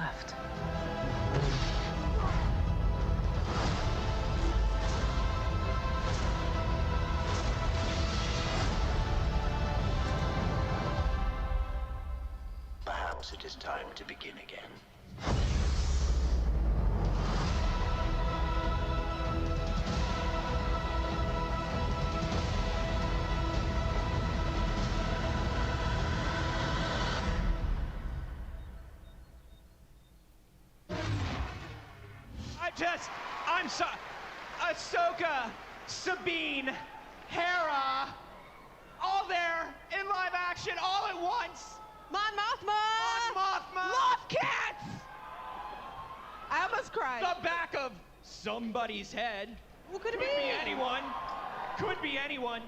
left. Perhaps it is time to begin again. I'm sorry. Ahsoka, Sabine, Hera, all there in live action, all at once. Mon Mothma! Mon Mothma! Moth Cats! I almost cried. The back of somebody's head. Who could it Could be? be anyone. Could be anyone.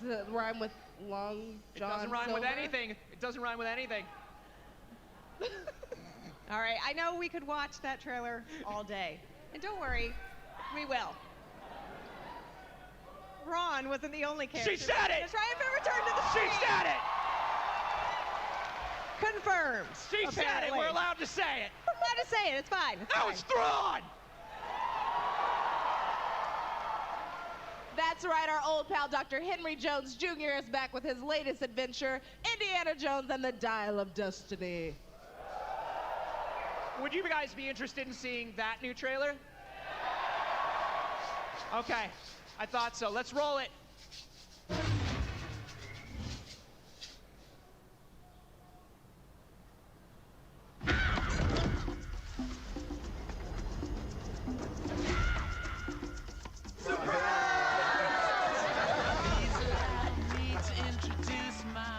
Does it rhyme with Long John It doesn't rhyme Silver? with anything. It doesn't rhyme with anything. All right, I know we could watch that trailer all day. And don't worry, we will. Ron wasn't the only character. She said it! That's right, if it returned to the She screen. said it! Confirmed. She said it. apparently. We're allowed to say it. We're allowed to say it. It's fine. It's That fine. was Thrawn! That's right, our old pal Dr. Henry Jones Jr. is back with his latest adventure, Indiana Jones and the Dial of Destiny. Would you guys be interested in seeing that new trailer? Okay, I thought so. Let's roll it.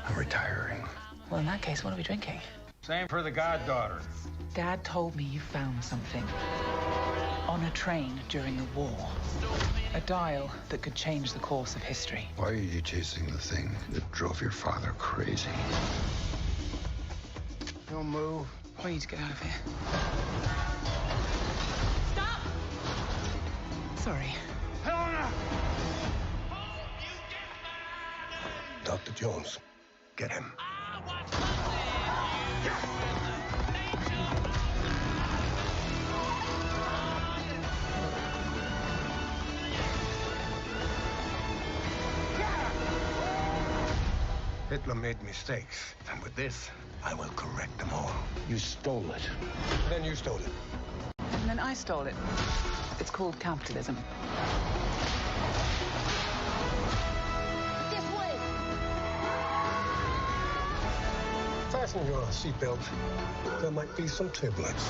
I'm retiring. Well, in that case, what are we drinking? Same for the goddaughter. Dad told me you found something. On a train during the war. A dial that could change the course of history. Why are you chasing the thing that drove your father crazy? Don't move. We need to get out of here. Stop! Sorry. Helena! Dr. Jones, get him. Hitler made mistakes, and with this, I will correct them all. You stole it. Then you stole it. And then I stole it. It's called capitalism. This way! Fasten your seatbelt. There might be some turbulence.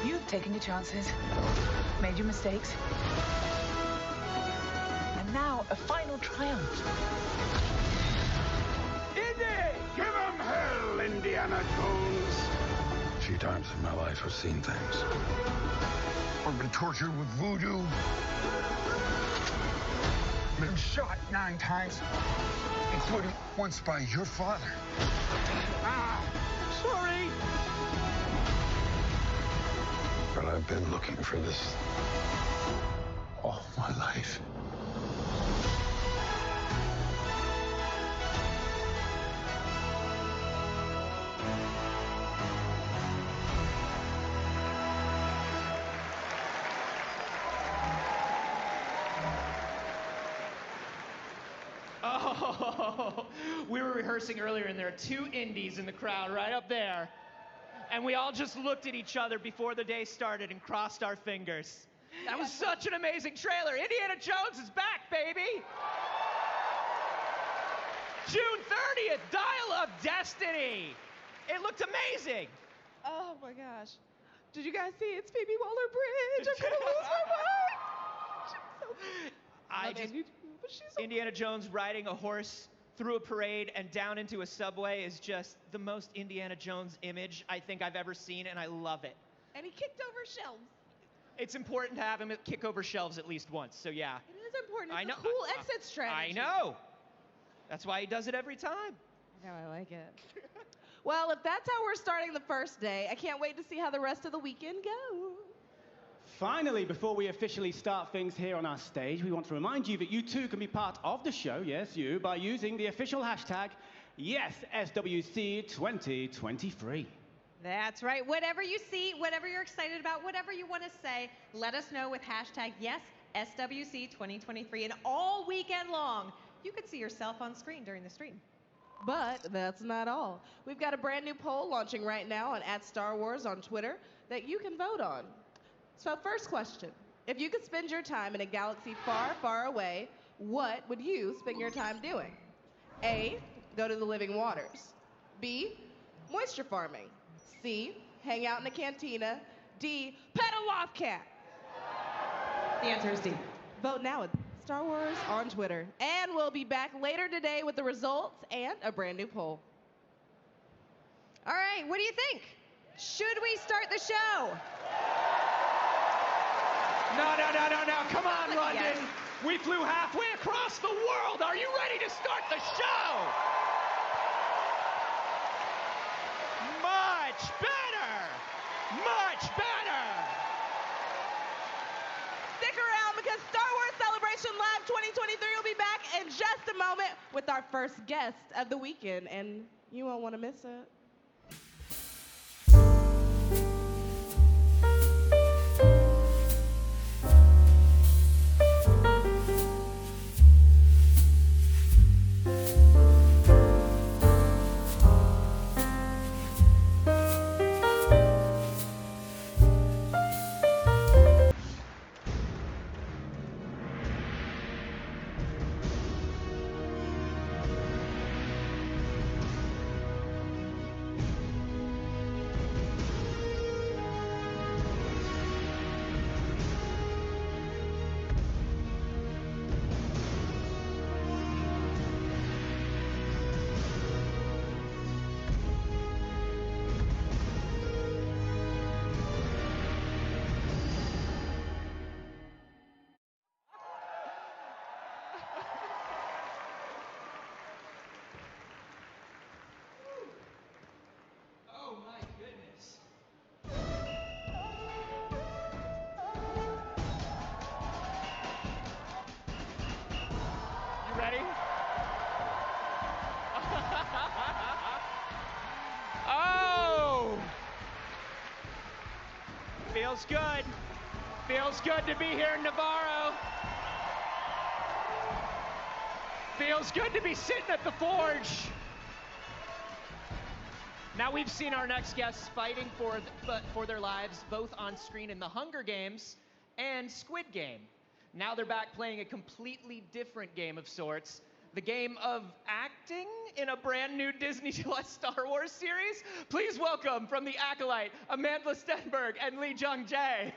You've taken your chances, made your mistakes. And now, a final triumph. Give him hell, Indiana Jones! A few times in my life, I've seen things. I've been tortured with voodoo. Been shot 9 times, including once by your father. Sorry. But I've been looking for this all my life. Oh, we were rehearsing earlier, and there are 2 indies in the crowd right up there. And we all just looked at each other before the day started and crossed our fingers. That was such an amazing trailer. Indiana Jones is back, baby! June 30th, Dial of Destiny! It looked amazing! Oh my gosh. Did you guys see it's Phoebe Waller-Bridge? I'm gonna lose my mind! She's so I just... but she's so Indiana Jones riding a horse through a parade and down into a subway is just the most Indiana Jones image I think I've ever seen, and I love it. And he kicked over shelves. It's important to have him kick over shelves at least once, so yeah. It is important. It's I know. a cool exit strategy. I know. That's why he does it every time. No, I like it. Well, if that's how we're starting the first day, I can't wait to see how the rest of the weekend goes. Finally, before we officially start things here on our stage, we want to remind you that you too can be part of the show, yes, you, by using the official hashtag YesSWC2023. That's right. Whatever you see, whatever you're excited about, whatever you want to say, let us know with hashtag YesSWC2023. And all weekend long, you could see yourself on screen during the stream. But that's not all. We've got a brand new poll launching right now on @StarWars on Twitter that you can vote on. So first question, if you could spend your time in a galaxy far, far away, what would you spend your time doing? A, go to the living waters. B, moisture farming. C, hang out in the cantina. D, pet a loft cat. The answer is D. Vote now at Star Wars on Twitter. And we'll be back later today with the results and a brand new poll. All right, what do you think? Should we start the show? No. Come on, London. Yes. We flew halfway across the world. Are you ready to start the show? Much better. Much better. Stick around because Star Wars Celebration Live 2023 will be back in just a moment with our first guest of the weekend, and you won't want to miss it. Oh my goodness. You ready? Oh! Feels good. Feels good to be here in Navarro. Feels good to be sitting at the forge. Now we've seen our next guests fighting for their lives both on screen in The Hunger Games and Squid Game. Now they're back playing a completely different game of sorts, the game of acting in a brand new Disney Plus Star Wars series. Please welcome from The Acolyte, Amanda Stenberg and Lee Jung Jae.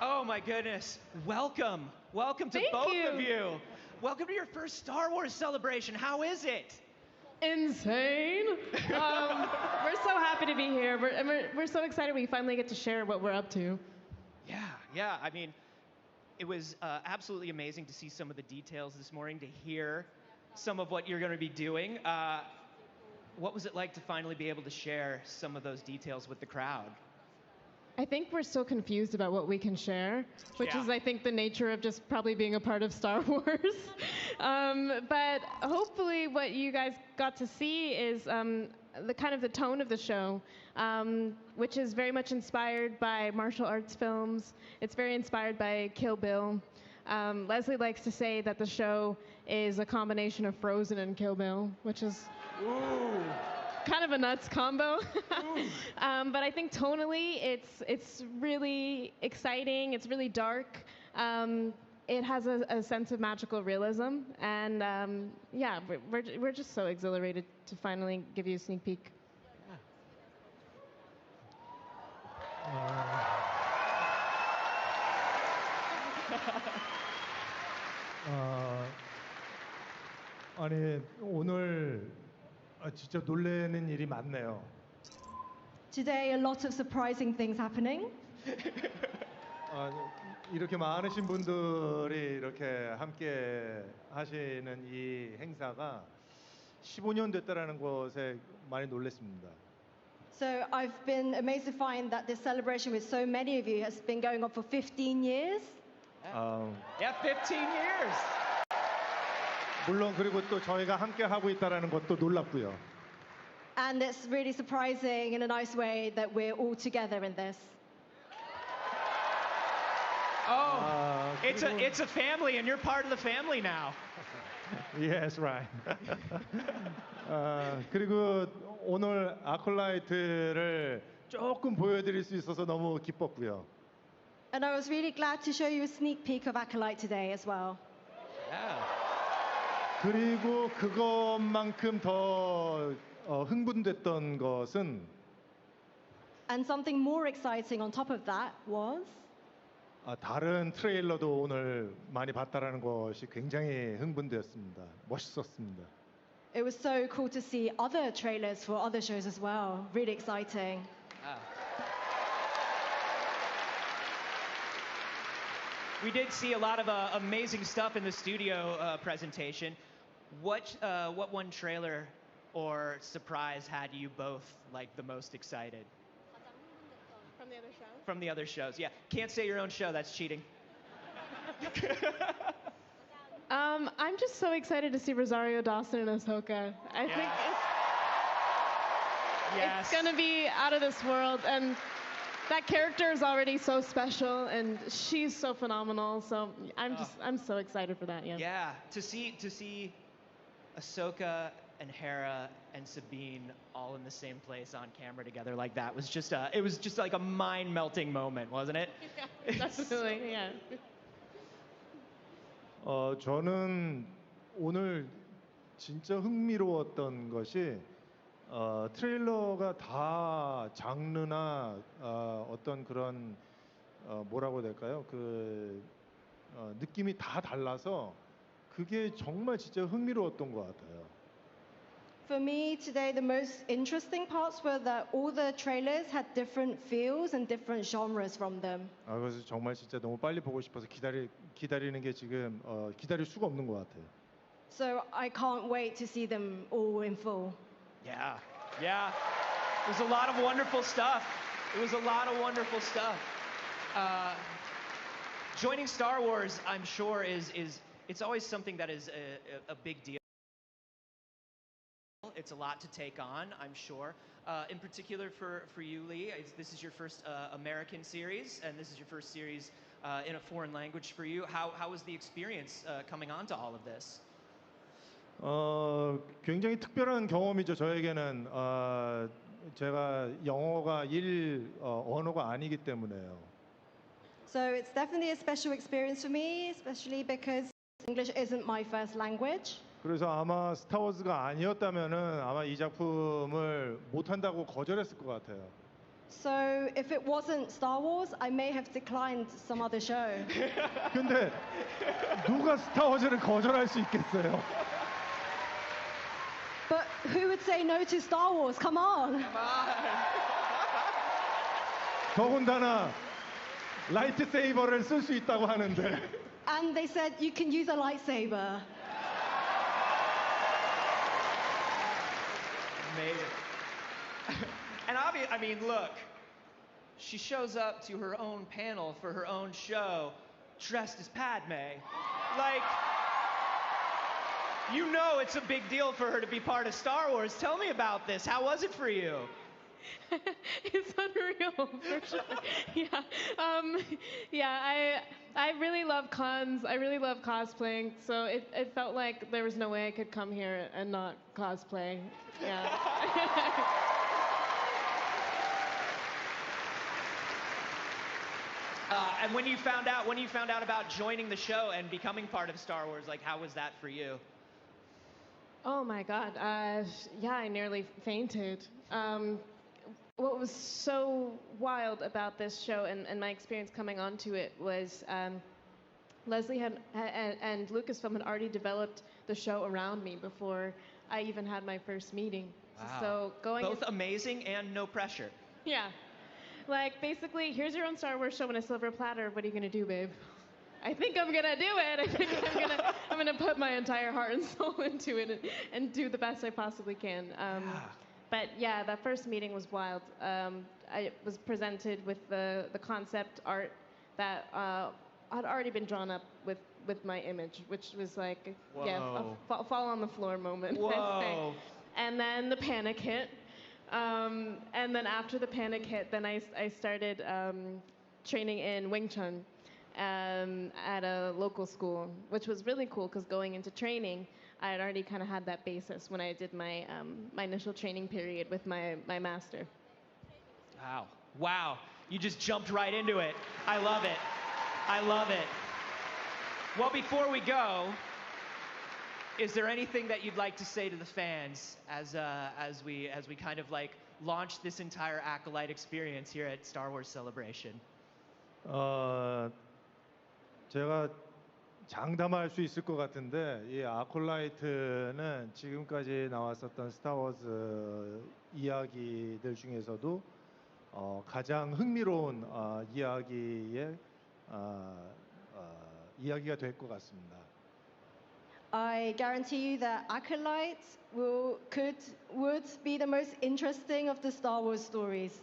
Oh my goodness. Welcome. Welcome to both of you. Welcome to your first Star Wars celebration. How is it? Insane. We're so happy to be here. We're so excited we finally get to share what we're up to. Yeah. I mean, it was absolutely amazing to see some of the details this morning, to hear some of what you're going to be doing. What was it like to finally be able to share some of those details with the crowd? I think we're so confused about what we can share, which is, I think, the nature of just probably being a part of Star Wars. But hopefully what you guys got to see is the kind of the tone of the show, which is very much inspired by martial arts films. It's very inspired by Kill Bill. Leslie likes to say that the show is a combination of Frozen and Kill Bill, which is kind of a nuts combo. But I think tonally it's really exciting. It's really dark. It has a sense of magical realism, and yeah, we're just so exhilarated to finally give you a sneak peek. 아니 오늘 진짜 놀라는 일이 많네요. Today, a lot of surprising things happening. 이렇게 많으신 분들이 이렇게 함께 하시는 이 행사가 15년 됐다라는 것에 많이 놀랐습니다. So I've been amazed to find that this celebration with so many of you has been going on for 15 years. Yeah, 15 years. 물론 그리고 또 저희가 함께 하고 있다라는 것도 놀랍고요. And it's really surprising in a nice way that we're all together in this. Oh, it's a family, and you're part of the family now. Yes, right. 그리고 오늘 아콜라이트를 조금 보여드릴 수 있어서 너무 기뻤고요. And I was really glad to show you a sneak peek of Acolyte today as well. Yeah. 그리고 그것만큼 더 흥분됐던 것은 And something more exciting on top of that was 다른 트레일러도 오늘 많이 봤다라는 것이 굉장히 흥분되었습니다. 멋있었습니다. it was so cool to see other trailers for other shows as well. Really exciting. We did see a lot of amazing stuff in the studio presentation. What one trailer or surprise had you both like the most excited? From the other show? From the other shows, yeah. Can't say your own show, that's cheating. I'm just so excited to see Rosario Dawson and Ahsoka. I think it's gonna be out of this world, and that character is already so special, and she's so phenomenal. So I'm so excited for that. Yeah. Yeah, to see Ahsoka and Hera and Sabine all in the same place on camera together like that was just it was just like a mind-melting moment, wasn't it? Yeah, definitely. Yeah. 저는 오늘 진짜 흥미로웠던 것이 트레일러가 다 장르나 어떤 그런 뭐라고 해야 될까요? 느낌이 다 달라서 그게 정말 진짜 흥미로웠던 것 같아요. For me today, the most interesting parts were that all the trailers had different feels and different genres from them. 그래서 정말 진짜 너무 빨리 보고 싶어서 기다리는 게 지금 기다릴 수가 없는 것 같아요. So I can't wait to see them all in full. Yeah. It was a lot of wonderful stuff. Joining Star Wars, I'm sure, is it's always something that is a big deal. It's a lot to take on, I'm sure. In particular for you, Lee, this is your first American series, and this is your first series in a foreign language for you. How was the experience coming on to all of this? 굉장히 특별한 경험이죠. 저에게는 제가 영어가 언어가 아니기 때문에요. So it's definitely a special experience for me, especially because English isn't my first language. 그래서 아마 스타워즈가 아니었다면은 아마 이 작품을 못 한다고 거절했을 것 같아요. So if it wasn't Star Wars, I may have declined some other show. 근데 누가 스타워즈를 거절할 수 있겠어요? But who would say no to Star Wars? Come on. 더군다나 라이트 세이버를 쓸 수 있다고 하는데. And they said you can use a lightsaber. Amazing. And I mean, look, she shows up to her own panel for her own show dressed as Padme. Like, you know it's a big deal for her to be part of Star Wars. Tell me about this. How was it for you? It's unreal, for sure. Yeah. I really love cons. I really love cosplaying. So it felt like there was no way I could come here and not cosplay. Yeah. And when you found out about joining the show and becoming part of Star Wars, like, how was that for you? Oh my God. Yeah, I nearly fainted. What was so wild about this show and my experience coming onto it was Leslie and Lucasfilm had already developed the show around me before I even had my first meeting. Wow. So both amazing and no pressure. Yeah. Like, basically, here's your own Star Wars show on a silver platter. What are you going to do, babe? I think I'm going to do it. I think I'm gonna put my entire heart and soul into it and do the best I possibly can. But yeah, that first meeting was wild. I was presented with the concept art that had already been drawn up with my image, which was like, Whoa. yeah, a fall on the floor moment. Whoa. I'd say. And then the panic hit. And then after the panic hit, then I started training in Wing Chun at a local school, which was really cool because going into training, I had already kind of had that basis when I did my my initial training period with my master. Wow. Wow. You just jumped right into it. I love it. I love it. Well, before we go, is there anything that you'd like to say to the fans as we kind of like launch this entire Acolyte experience here at Star Wars Celebration? 제가 장담할 수 있을 것 같은데 이 아콜라이트는 지금까지 나왔었던 스타워즈 이야기들 중에서도 가장 흥미로운 이야기가 될 것 같습니다. I guarantee you that Acolyte would be the most interesting of the Star Wars stories.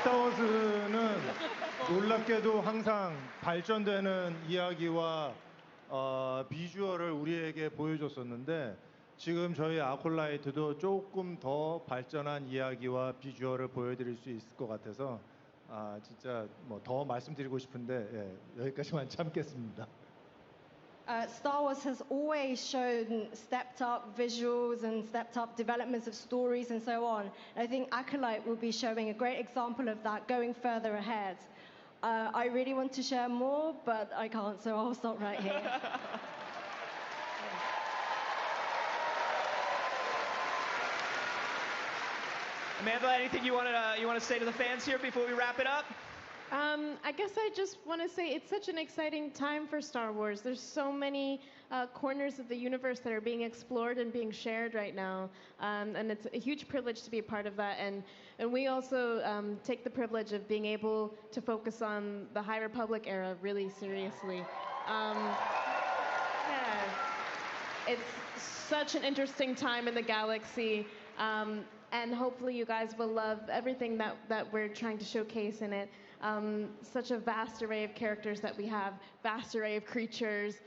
스타워즈는 놀랍게도 항상 발전되는 이야기와 비주얼을 우리에게 보여줬었는데 지금 저희 아콜라이트도 조금 더 발전한 이야기와 비주얼을 보여드릴 수 있을 것 같아서 진짜 뭐 더 말씀드리고 싶은데 여기까지만 참겠습니다. Star Wars has always shown stepped up visuals and stepped up developments of stories and so on. And I think Acolyte will be showing a great example of that going further ahead. I really want to share more, but I can't, so I'll stop right here. Amanda, anything you want to say to the fans here before we wrap it up? I guess I just want to say it's such an exciting time for Star Wars. There's so many corners of the universe that are being explored and being shared right now. And it's a huge privilege to be a part of that. And we also take the privilege of being able to focus on the High Republic era really seriously. Yeah, it's such an interesting time in the galaxy. And hopefully you guys will love everything that we're trying to showcase in it. Such a vast array of characters that we have, vast array of creatures,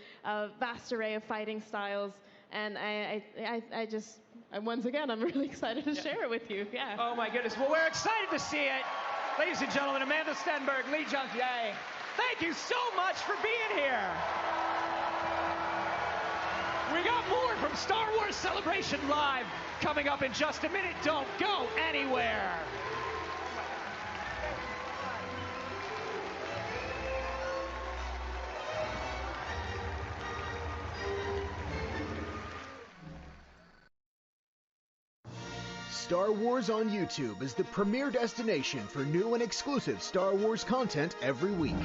vast array of fighting styles, and once again, I'm really excited to share it with you. Yeah. Oh my goodness. Well, we're excited to see it. Ladies and gentlemen, Amanda Stenberg, Lee Jung-jae, thank you so much for being here. We got more from Star Wars Celebration Live coming up in just a minute. Don't go anywhere. Star Wars on YouTube is the premier destination for new and exclusive Star Wars content every week.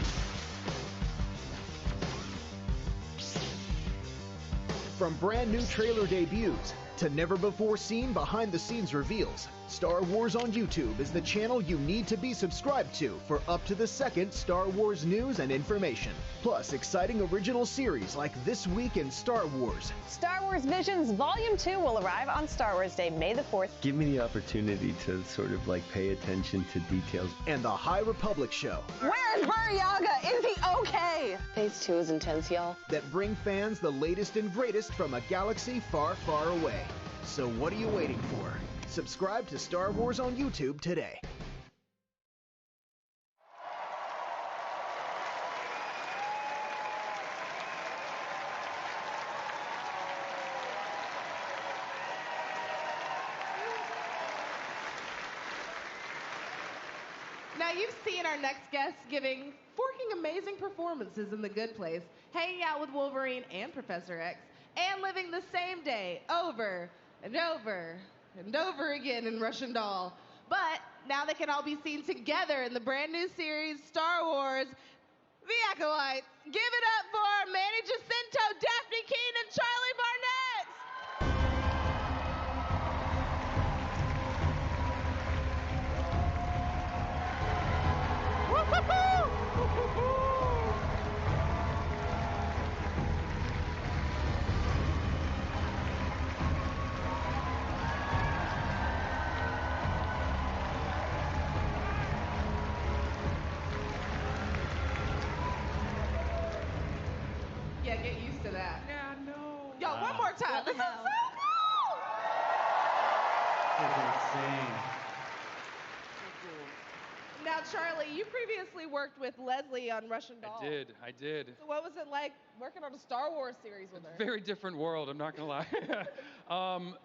From brand new trailer debuts to never-before-seen behind-the-scenes reveals, Star Wars on YouTube is the channel you need to be subscribed to for up-to-the-second Star Wars news and information. Plus, exciting original series like This Week in Star Wars. Star Wars Visions Volume 2 will arrive on Star Wars Day, May the 4th. Give me the opportunity to sort of like pay attention to details. And the High Republic Show. Where's Buryaga? Is he okay? Phase 2 is intense, y'all. That bring fans the latest and greatest from a galaxy far, far away. So what are you waiting for? Subscribe to Star Wars on YouTube today. Now, you've seen our next guests giving forking amazing performances in The Good Place, hanging out with Wolverine and Professor X, and living the same day over and over and over again in Russian Doll. But now they can all be seen together in the brand new series, Star Wars The Acolytes. Give it up for Manny Jacinto, Daphne Keene, and Charlie Barnett. Yeah, get used to that. Yeah, no. Yo, one more time. This is so cool. It's insane. Now, Charlie, you previously worked with Leslie on Russian Doll. I did. So what was it like working on a Star Wars series with her? Very different world, I'm not gonna lie.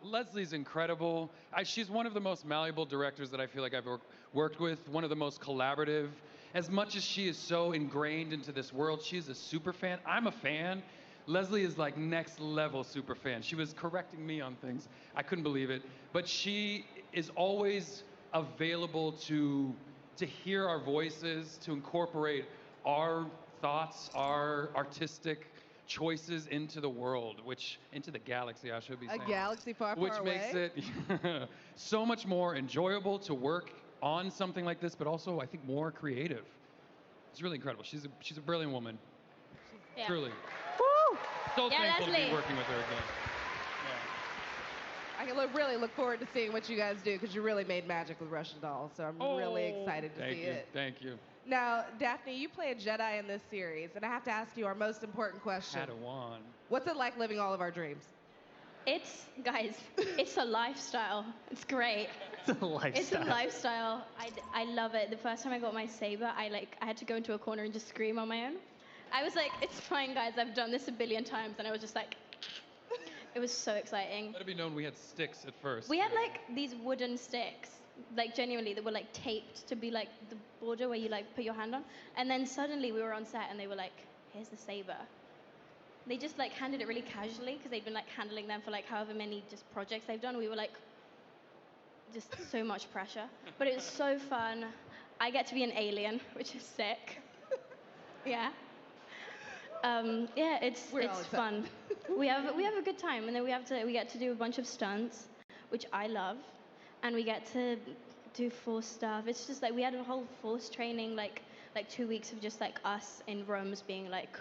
Leslie's incredible. She's one of the most malleable directors that I feel like I've worked with, one of the most collaborative. As much as she is so ingrained into this world, she is a super fan. I'm a fan. Leslie is like next level super fan. She was correcting me on things. I couldn't believe it. But she is always available to hear our voices, to incorporate our thoughts, our artistic choices into the world, into the galaxy, I should be saying. A galaxy far, far Which away. makes it so much more enjoyable to work on something like this, but also I think more creative. It's really incredible. She's a brilliant woman. Yeah. Truly. Woo! So Yeah, thankful to Leslie. be working with her again. I can really look forward to seeing what you guys do because you really made magic with Russian Dolls. So I'm really excited to see it. Thank you. Now, Daphne, you play a Jedi in this series, and I have to ask you our most important question. Padawan. What's it like living all of our dreams? Guys, it's a lifestyle. It's great. It's a lifestyle. It's a lifestyle. I love it. The first time I got my saber, I had to go into a corner and just scream on my own. I was like, it's fine, guys. I've done this a billion times. And I was just like, it was so exciting. Let it be known we had sticks at first. We had like these wooden sticks, like genuinely, that were like taped to be like the border where you like put your hand on. And then suddenly we were on set and they were like, here's the saber. They just like handed it really casually because they'd been like handling them for like however many just projects they've done. We were like, just so much pressure. But it was so fun. I get to be an alien, which is sick. Yeah. Yeah, it's fun. we have a good time, and then we get to do a bunch of stunts, which I love, and we get to do Force stuff. It's just like we had a whole Force training, like 2 weeks of just like us in rooms being like,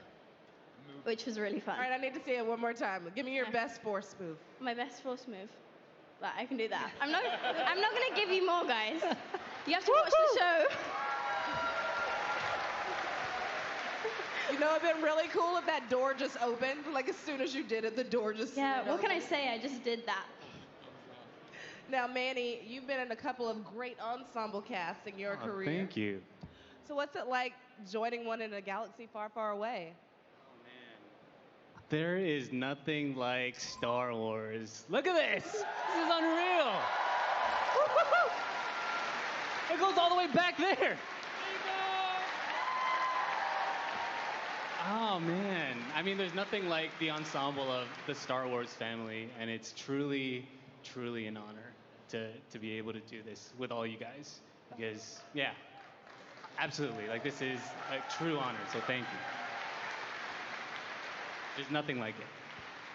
which was really fun. All right, I need to see it one more time. Give me your best Force move. My best Force move. But I can do that. I'm not gonna give you more, guys. You have to watch the show. You know, it'd been really cool if that door just opened. Like as soon as you did it, the door just. Yeah. What can I say? I just did that. Now, Manny, you've been in a couple of great ensemble casts in your career. Thank you. So what's it like joining one in a galaxy far, far away? There is nothing like Star Wars. Look at this. This is unreal. It goes all the way back there. Oh, man. I mean, there's nothing like the ensemble of the Star Wars family, and it's truly, truly an honor to be able to do this with all you guys. Because, yeah, absolutely. Like, this is a true honor, so thank you. There's nothing like it.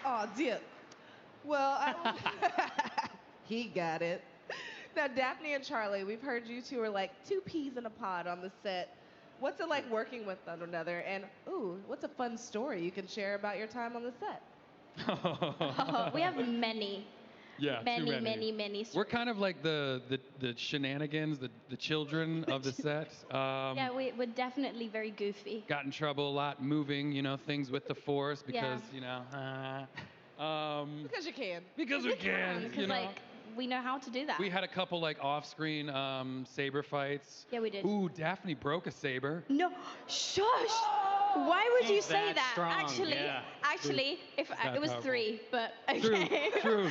Oh, dear. Well, he got it. Now, Daphne and Charlie, we've heard you two are like two peas in a pod on the set. What's it like working with one another? And, ooh, what's a fun story you can share about your time on the set? We have many. Yeah, many. We're kind of like the shenanigans, the children of the set. Yeah, we're definitely very goofy. Got in trouble a lot moving, things with the Force because, Because you can. Because we can, Because, like, we know how to do that. We had a couple, like, off-screen saber fights. Yeah, we did. Ooh, Daphne broke a saber. No, shush! Why would you say that? strong, Actually, if that it was powerful. 3, but okay. True.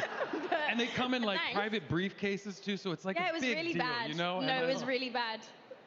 And they come in, like, private briefcases, too, so it's like Yeah, a it was big really deal, bad. No, it was really bad.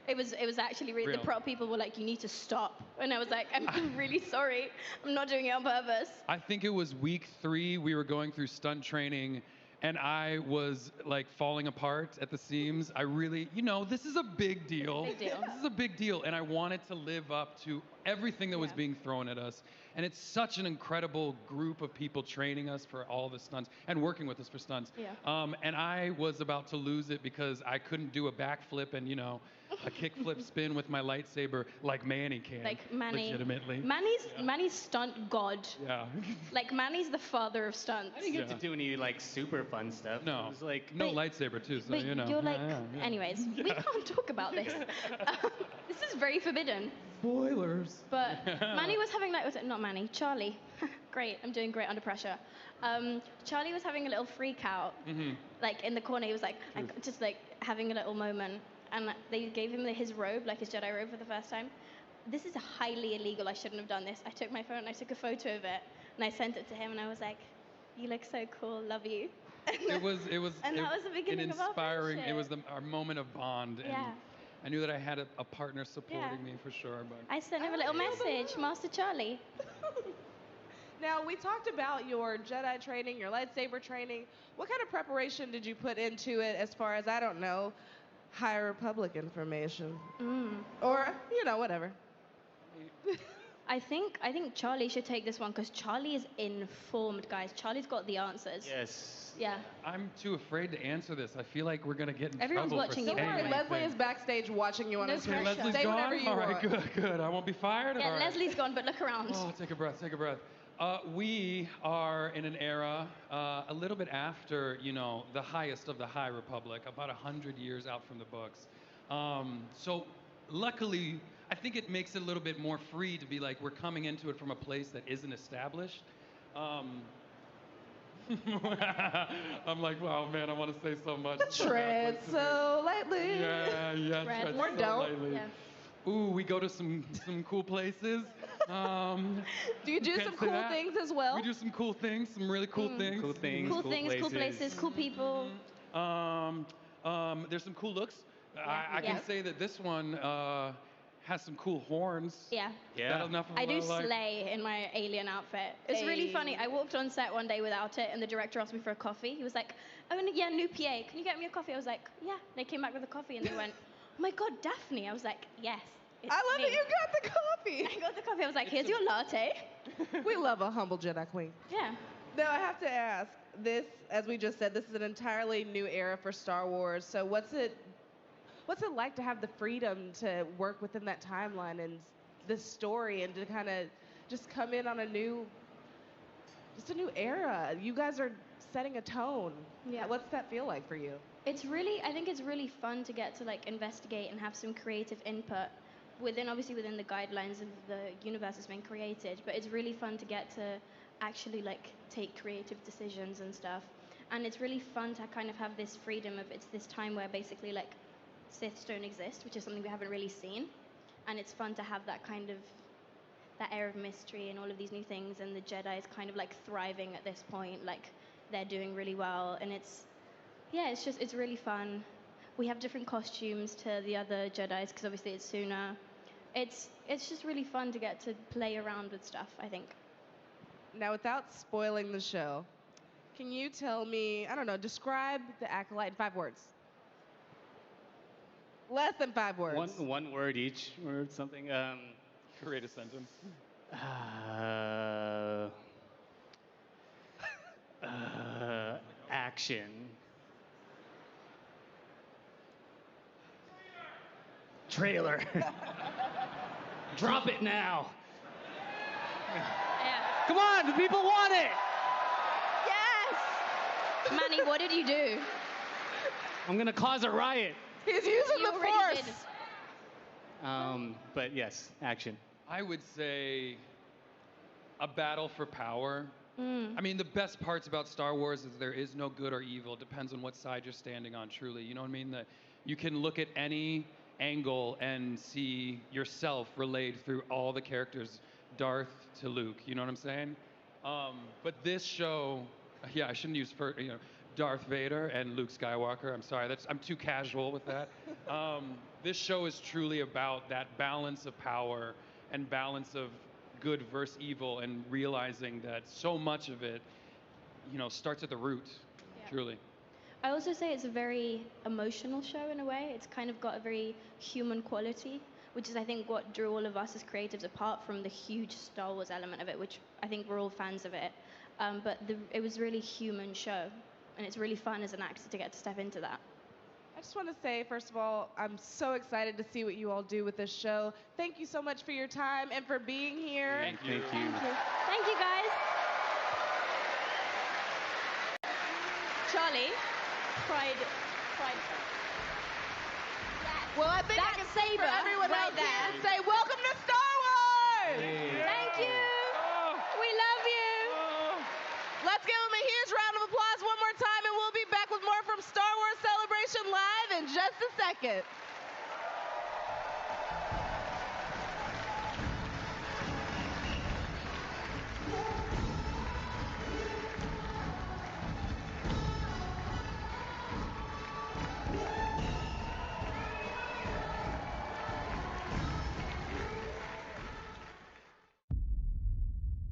It was actually really. Real. The prop people were like, "You need to stop," and I was like, "I'm really sorry. I'm not doing it on purpose." I think it was week 3. We were going through stunt training, and I was like falling apart at the seams. I really, this is a big deal. Big deal. This is a big deal, and I wanted to live up to everything that was being thrown at us. And it's such an incredible group of people training us for all the stunts and working with us for stunts. Yeah. And I was about to lose it because I couldn't do a backflip and, a kickflip spin with my lightsaber like Manny can. Like Manny. Legitimately. Manny's stunt god. Yeah. Like Manny's the father of stunts. I didn't get to do any like super fun stuff. No. It was like No lightsaber too, so But you're like, Yeah. anyways, we can't talk about this. This is very forbidden. Spoilers. But Manny was having not Manny, Charlie. Great, I'm doing great under pressure. Charlie was having a little freak out, like in the corner. He was like, just like having a little moment, and they gave him his robe, like his Jedi robe, for the first time. This is highly illegal. I shouldn't have done this. I took my phone and I took a photo of it, and I sent it to him, and I was like, "You look so cool. Love you." It was And that was the beginning of our inspiring. It friendship. was our moment of bond. And Yeah. I knew that I had a partner supporting me for sure. But I sent him a little message, Master Charlie. Now, we talked about your Jedi training, your lightsaber training. What kind of preparation did you put into it as far as, I don't know, High Republic information? Or, whatever. I think Charlie should take this one because Charlie is informed, guys. Charlie's got the answers. Yes. Yeah. I'm too afraid to answer this. I feel like we're gonna get in Everyone's trouble watching for you Don't worry, saying Leslie anything. is backstage watching you on No the screen. pressure. Leslie's Say gone? whatever you All right, want. good. I won't be fired? Yeah, All right. Leslie's gone, but look around. Oh, take a breath, take a breath. We are in an era a little bit after, the highest of the High Republic, about 100 years out from the books. So luckily, I think it makes it a little bit more free to be like, we're coming into it from a place that isn't established. I'm like, wow, man, I want to say so much. Tread so lightly. Yeah, tread Or so don't. lightly. Yeah. Ooh, we go to some cool places. Do you do can't some say cool that. things as well? We do some cool things, some really cool things. Cool things. Cool things, cool places, cool people. There's some cool looks. I Yeah. can say that this one has some cool horns. Yeah. Yeah. That'll enough of I do what like. slay in my alien outfit. It's really funny. I walked on set one day without it, and the director asked me for a coffee. He was like, "Oh, yeah, new PA. Can you get me a coffee?" I was like, "Yeah." They came back with a coffee, and they went, "Oh my God, Daphne." I was like, "Yes." it's I love me." that you got the coffee. I got the coffee. I was like, "Here's your latte." We love a humble Jedi Queen. Yeah. Now, I have to ask, this, as we just said, this is an entirely new era for Star Wars. So what's it like to have the freedom to work within that timeline and this story and to kind of just come in on a new era? You guys are setting a tone. Yeah. What's that feel like for you? I think it's really fun to get to like investigate and have some creative input within the guidelines of the universe that's been created. But it's really fun to get to actually like take creative decisions and stuff. And it's really fun to kind of have this freedom of it's this time where basically like Siths don't exist, which is something we haven't really seen. And it's fun to have that kind of that air of mystery and all of these new things, and the Jedi is kind of like thriving at this point, like they're doing really well, and it's really fun. We have different costumes to the other Jedis because obviously it's sooner. It's just really fun to get to play around with stuff, I think. Now, without spoiling the show, can you tell me, I don't know, describe the Acolyte in 5 words? Less than 5 words. One word each or something. Create a sentence. Action. Trailer. Drop it now. Come on, the people want it. Yes! Manny, what did you do? I'm gonna cause a riot. He's using You the already Force. did. But yes, action. I would say a battle for power. Mm. I mean, the best parts about Star Wars is there is no good or evil. It depends on what side you're standing on, truly. You know what I mean? That you can look at any angle and see yourself relayed through all the characters, Darth to Luke. You know what I'm saying? But this show, I shouldn't use Darth Vader and Luke Skywalker. I'm sorry, I'm too casual with that. This show is truly about that balance of power and balance of good versus evil, and realizing that so much of it, starts at the root. Yeah. Truly. I also say it's a very emotional show in a way. It's kind of got a very human quality, which is I think what drew all of us as creatives apart from the huge Star Wars element of it, which I think we're all fans of it. But it was a really human show, and it's really fun as an actor to get to step into that. I just want to say, first of all, I'm so excited to see what you all do with this show. Thank you so much for your time and for being here. Thank you. Thank you, guys. Charlie, Pride. Well, I think I can say for everyone right else here there. and say, welcome to Star Wars! Thank you. We love you. Let's give them a huge round of applause one more time, and we'll be back with more from Star Wars Celebration Live in just a second.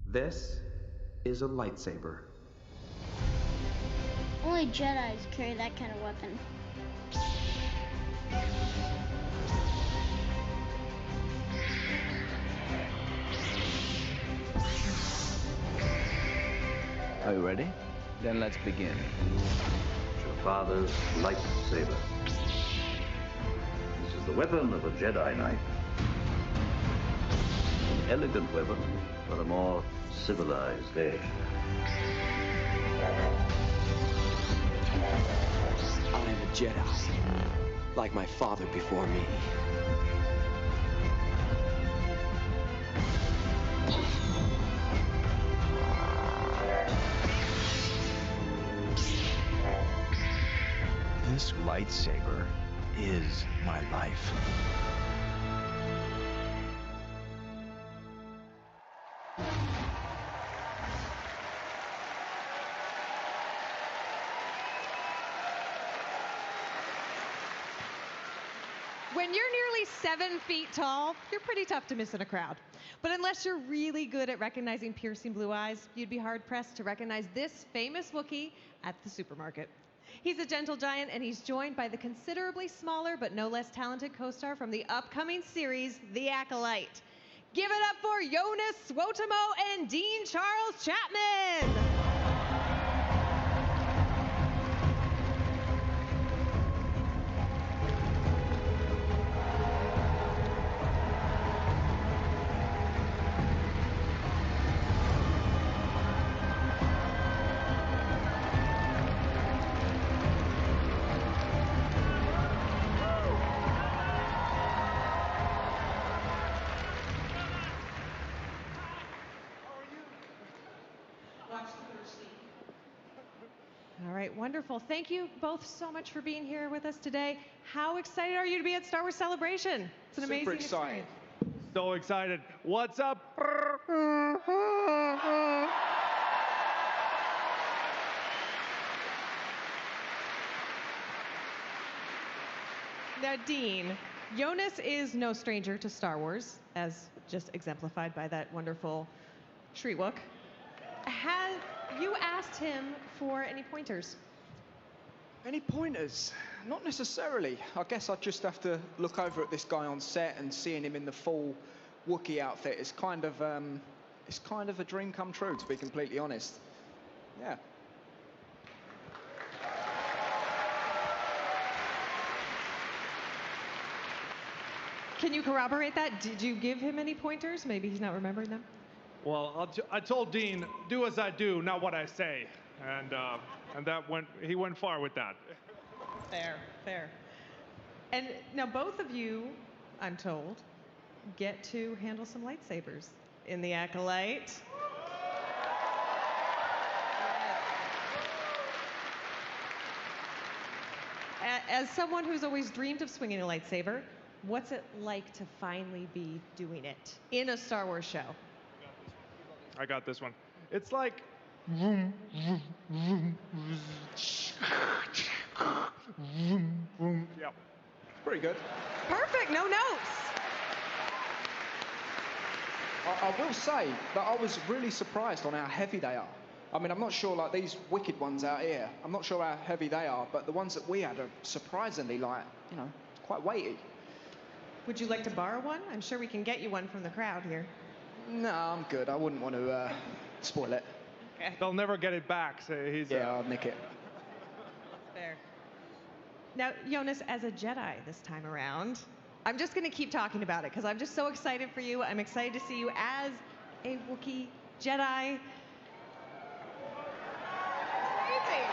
This is a lightsaber. Only Jedis carry that kind of weapon. Are you ready? Then let's begin. Your father's lightsaber. This is the weapon of a Jedi Knight. An elegant weapon for a more civilized age. I am a Jedi, like my father before me. This lightsaber is my life. When you're nearly 7 feet tall, you're pretty tough to miss in a crowd. But unless you're really good at recognizing piercing blue eyes, you'd be hard-pressed to recognize this famous Wookiee at the supermarket. He's a gentle giant, and he's joined by the considerably smaller but no less talented co-star from the upcoming series, The Acolyte. Give it up for Jonas Swotamo and Dean Charles Chapman! All right, wonderful. Thank you both so much for being here with us today. How excited are you to be at Star Wars Celebration? It's an amazing experience. So excited. What's up? Now, Dean, Jonas is no stranger to Star Wars, as just exemplified by that wonderful Treewook. Have you asked him for any pointers? Any pointers? Not necessarily. I guess I'd just have to look over at this guy on set, and seeing him in the full Wookiee outfit is kind of a dream come true, to be completely honest. Yeah. Can you corroborate that? Did you give him any pointers? Maybe he's not remembering them. Well, I told Dean, do as I do, not what I say, and he went far with that. Fair, fair. And now both of you, I'm told, get to handle some lightsabers in The Acolyte. As someone who's always dreamed of swinging a lightsaber, what's it like to finally be doing it in a Star Wars show? I got this one. It's like. Yeah. Pretty good. Perfect, no notes. I will say that I was really surprised on how heavy they are. I mean, I'm not sure, like, these wicked ones out here, I'm not sure how heavy they are, but the ones that we had are surprisingly, like, you know, quite weighty. Would you like to borrow one? I'm sure we can get you one from the crowd here. No, I'm good. I wouldn't want to spoil it. Okay. They'll never get it back, so he's... Yeah, I'll nick it. Fair. Now, Jonas, as a Jedi this time around, I'm just going to keep talking about it because I'm just so excited for you. I'm excited to see you as a Wookiee Jedi. Amazing.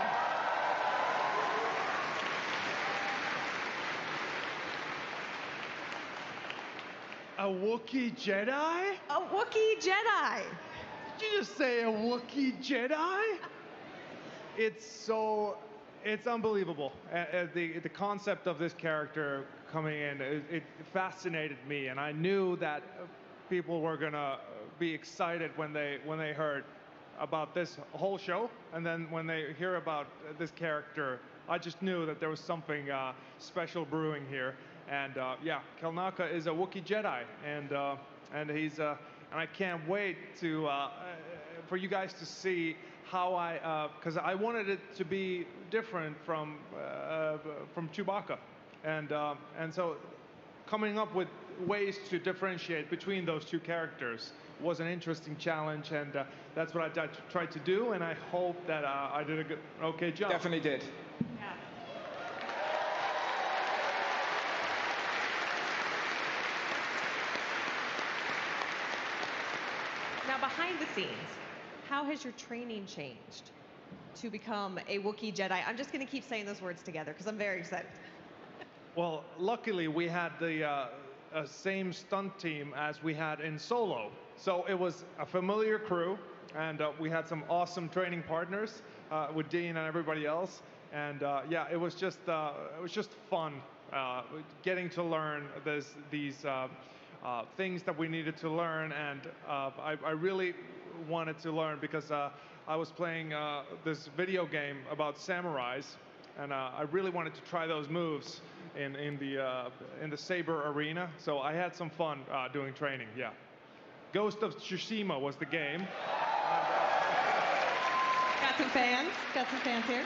A Wookiee Jedi? A Wookiee Jedi. Did you just say a Wookiee Jedi? It's unbelievable. The concept of this character coming in, it fascinated me, and I knew that people were gonna be excited when they heard about this whole show, and then when they hear about this character, I just knew that there was something special brewing here. And yeah, Kelnaka is a Wookiee Jedi, and he's and I can't wait to for you guys to see how because I wanted it to be different from Chewbacca, and so coming up with ways to differentiate between those two characters was an interesting challenge, and that's what I tried to do, and I hope that I did a okay job. Definitely did. Yeah. Now, behind the scenes, how has your training changed to become a Wookiee Jedi? I'm just going to keep saying those words together because I'm very excited. Well, luckily we had the same stunt team as we had in Solo, so it was a familiar crew, and we had some awesome training partners with Dean and everybody else, and yeah, it was just fun getting to learn these things that we needed to learn, and I really wanted to learn because I was playing this video game about samurais, and I really wanted to try those moves in the saber arena. So I had some fun doing training. Yeah, Ghost of Tsushima was the game. Got some fans. Got some fans here.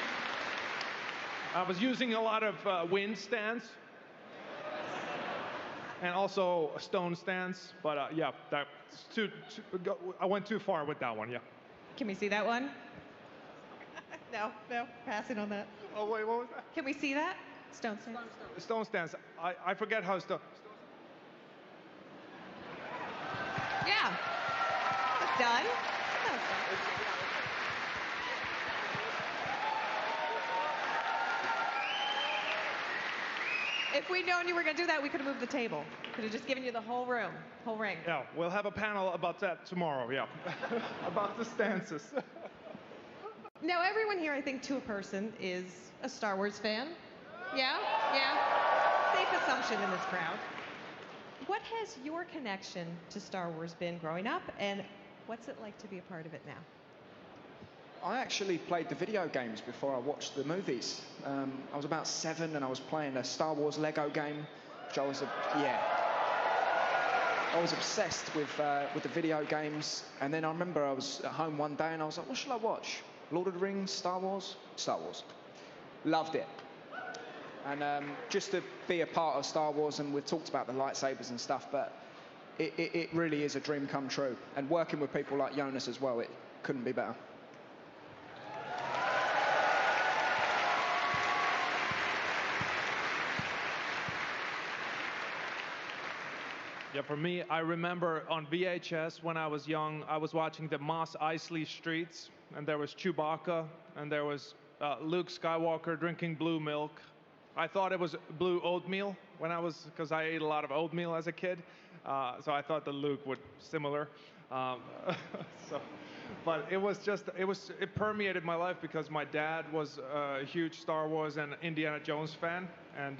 I was using a lot of wind stance. And also a stone stance, but yeah, that's I went too far with that one, yeah. Can we see that one? No, passing on that. Oh wait, what was that? Can we see that? Stone stance. Stone stance. I forget how stone. Yeah. That's done. That was done. If we'd known you were going to do that, we could have moved the table. Could have just given you the whole room, whole ring. Yeah, we'll have a panel about that tomorrow, yeah. About the stances. Now, everyone here, I think, to a person, is a Star Wars fan. Yeah? Yeah? Safe assumption in this crowd. What has your connection to Star Wars been growing up, and what's it like to be a part of it now? I actually played the video games before I watched the movies. I was about 7 and I was playing a Star Wars Lego game, which I was obsessed with the video games. And then I remember I was at home one day and I was like, what should I watch? Lord of the Rings, Star Wars? Star Wars. Loved it. And just to be a part of Star Wars, and we've talked about the lightsabers and stuff, but it really is a dream come true. And working with people like Jonas as well, it couldn't be better. Yeah, for me, I remember on VHS when I was young, I was watching the Mos Eisley Streets, and there was Chewbacca, and there was Luke Skywalker drinking blue milk. I thought it was blue oatmeal because I ate a lot of oatmeal as a kid, so I thought that Luke would similar. But it permeated my life because my dad was a huge Star Wars and Indiana Jones fan, and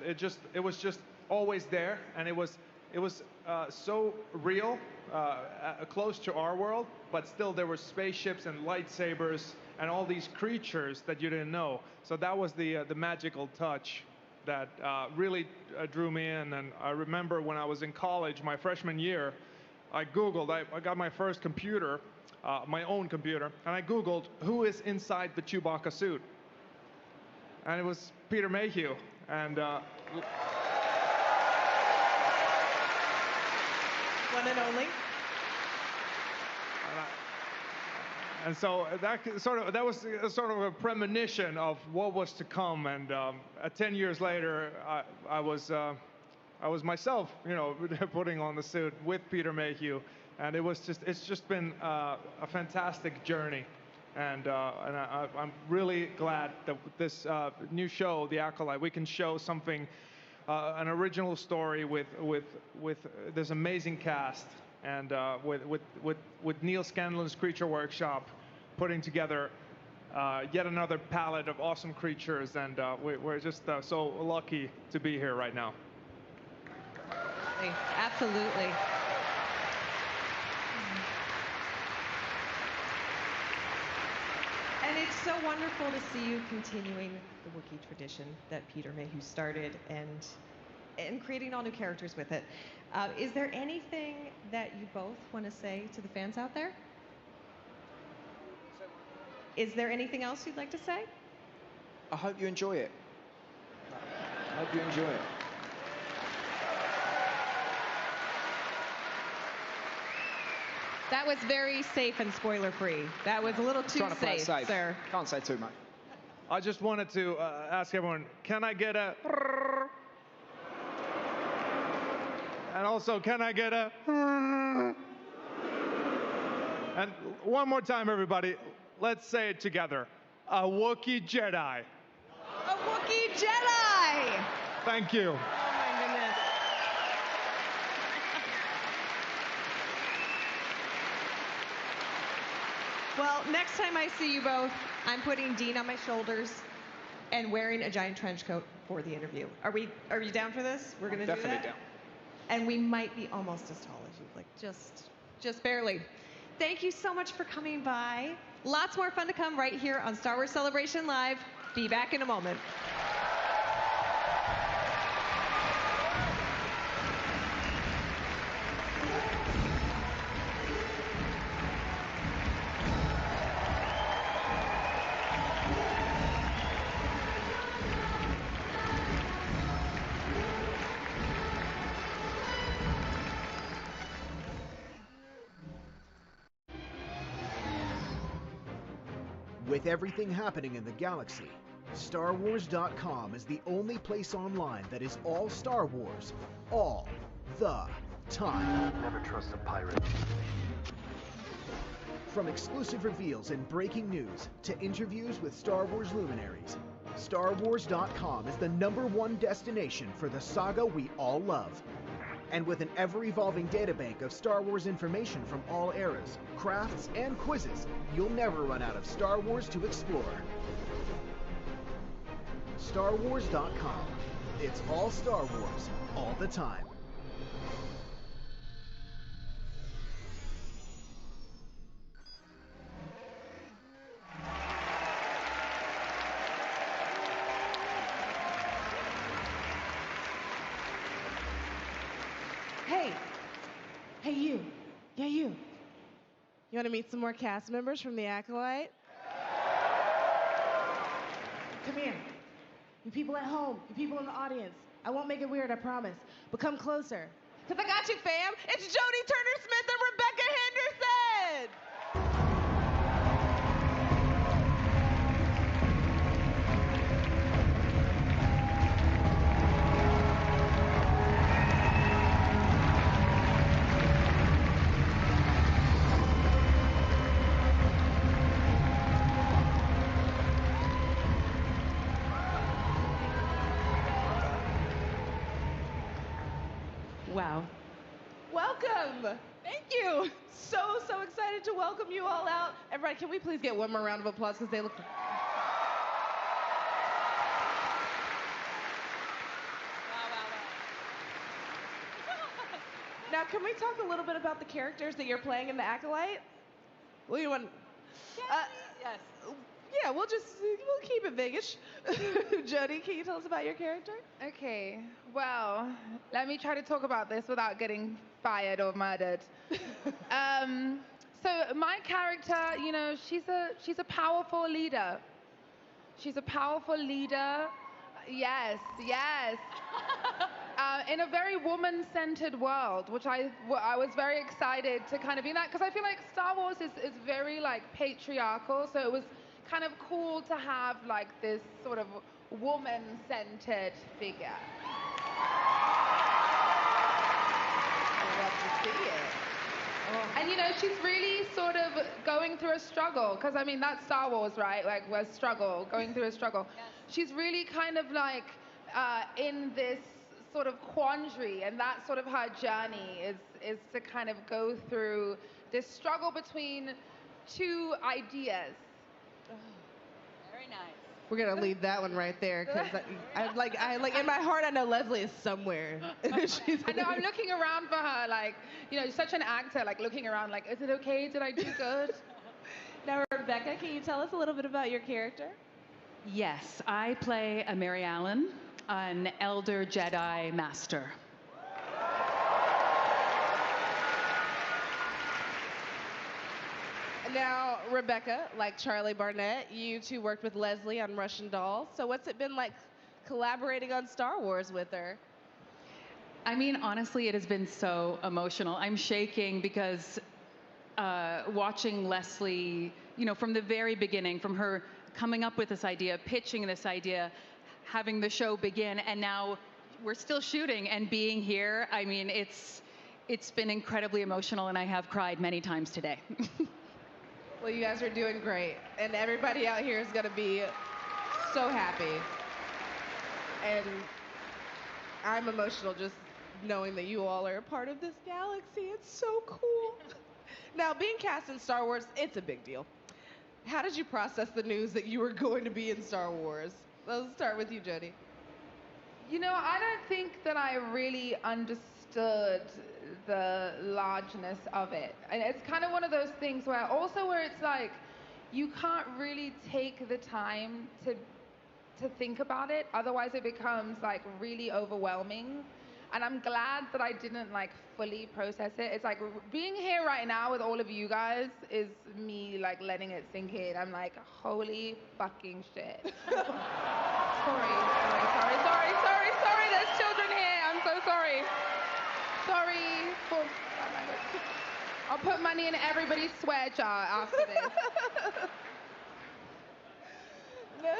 it was just always there, and it was so real, close to our world, but still there were spaceships and lightsabers and all these creatures that you didn't know. So that was the magical touch that really drew me in. And I remember when I was in college, my freshman year, I Googled, I got my first computer my own computer, and I Googled who is inside the Chewbacca suit. And it was Peter Mayhew. And One and only. And so that was sort of a premonition of what was to come. And 10 years later, I was myself, putting on the suit with Peter Mayhew, and it's just been a fantastic journey. And I'm really glad that this new show, The Acolyte, we can show something, an original story with this amazing cast, and with Neil Scanlon's Creature Workshop putting together yet another palette of awesome creatures, and we're just so lucky to be here right now. Absolutely. And it's so wonderful to see you continuing the Wookiee tradition that Peter Mayhew started and creating all new characters with it. Is there anything that you both want to say to the fans out there? Is there anything else you'd like to say? I hope you enjoy it. I hope you enjoy it. That was very safe and spoiler-free. That was a little too Trying to play it safe, sir. Can't say too much. I just wanted to ask everyone, can I get a... And also, can I get a... And one more time, everybody. Let's say it together. A Wookiee Jedi. A Wookiee Jedi! Thank you. Oh, my goodness. Well, next time I see you both, I'm putting Dean on my shoulders and wearing a giant trench coat for the interview. Are you down for this? We're going to do that? Definitely down. And we might be almost as tall as you, like just barely. Thank you so much for coming by. Lots more fun to come right here on Star Wars Celebration Live. Be back in a moment. With everything happening in the galaxy, StarWars.com is the only place online that is all Star Wars, all the time. Never trust a pirate. From exclusive reveals and breaking news to interviews with Star Wars luminaries, StarWars.com is the #1 destination for the saga we all love. And with an ever-evolving databank of Star Wars information from all eras, crafts, and quizzes, you'll never run out of Star Wars to explore. StarWars.com. It's all Star Wars, all the time. Hey, you. Yeah, you. You want to meet some more cast members from The Acolyte? Come here. You people at home, you people in the audience. I won't make it weird, I promise. But come closer. Because I got you, fam. It's Jodie Turner-Smith and Rebecca Henderson! Wow. Welcome. Thank you. So excited to welcome you all out. Everybody, can we please get one more round of applause because they look... Now, can we talk a little bit about the characters that you're playing in The Acolyte? Well, you want... Yes. Yeah, we'll keep it big-ish. Jodie, can you tell us about your character? Okay, well, let me try to talk about this without getting fired or murdered. So my character, you know, she's a powerful leader. She's a powerful leader. Yes, yes. In a very woman-centered world, which I was very excited to kind of be that, because I feel like Star Wars is very like patriarchal, so it was kind of cool to have like this sort of woman-centered figure. I love to see it. And you know, she's really sort of going through a struggle, because I mean, that's Star Wars, right? Like, we're going through a struggle. Yes. She's really kind of like in this sort of quandary, and that's sort of her journey is to kind of go through this struggle between two ideas. Very nice. We're gonna leave that one right there, because I like in my heart I know Leslie is somewhere. I know, I'm looking around for her, like, you know, such an actor, like looking around, like, is it okay? Did I do good? Now, Rebecca, can you tell us a little bit about your character? Yes, I play a Mary Allen, an elder Jedi master. Now, Rebecca, like Charlie Barnett, you two worked with Leslie on Russian Doll. So what's it been like collaborating on Star Wars with her? I mean, honestly, it has been so emotional. I'm shaking because watching Leslie, you know, from the very beginning, from her coming up with this idea, pitching this idea, having the show begin, and now we're still shooting and being here. I mean, it's been incredibly emotional, and I have cried many times today. Well, you guys are doing great, and everybody out here is going to be so happy. And I'm emotional just knowing that you all are a part of this galaxy. It's so cool. Now, being cast in Star Wars, it's a big deal. How did you process the news that you were going to be in Star Wars? Let's start with you, Jodie. You know, I don't think that I really understood the largeness of it. And it's kind of one of those things where it's like, you can't really take the time to think about it. Otherwise it becomes like really overwhelming. And I'm glad that I didn't like fully process it. It's like being here right now with all of you guys is me like letting it sink in. I'm like, holy fucking shit. Sorry. There's children here. I'm so sorry. Sorry for... I'll put money in everybody's swear jar after this. No?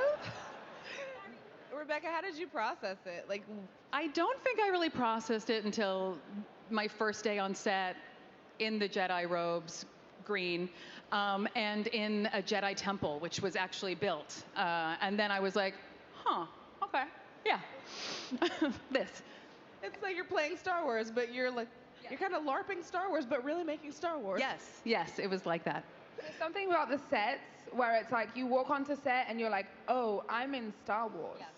Rebecca, how did you process it? Like, I don't think I really processed it until my first day on set in the Jedi robes, green, and in a Jedi temple, which was actually built. And then I was like, okay, yeah, this. It's like you're playing Star Wars, but you're like, you're kind of LARPing Star Wars, but really making Star Wars. Yes, it was like that. There's something about the sets where it's like you walk onto set and you're like, oh, I'm in Star Wars. Yes.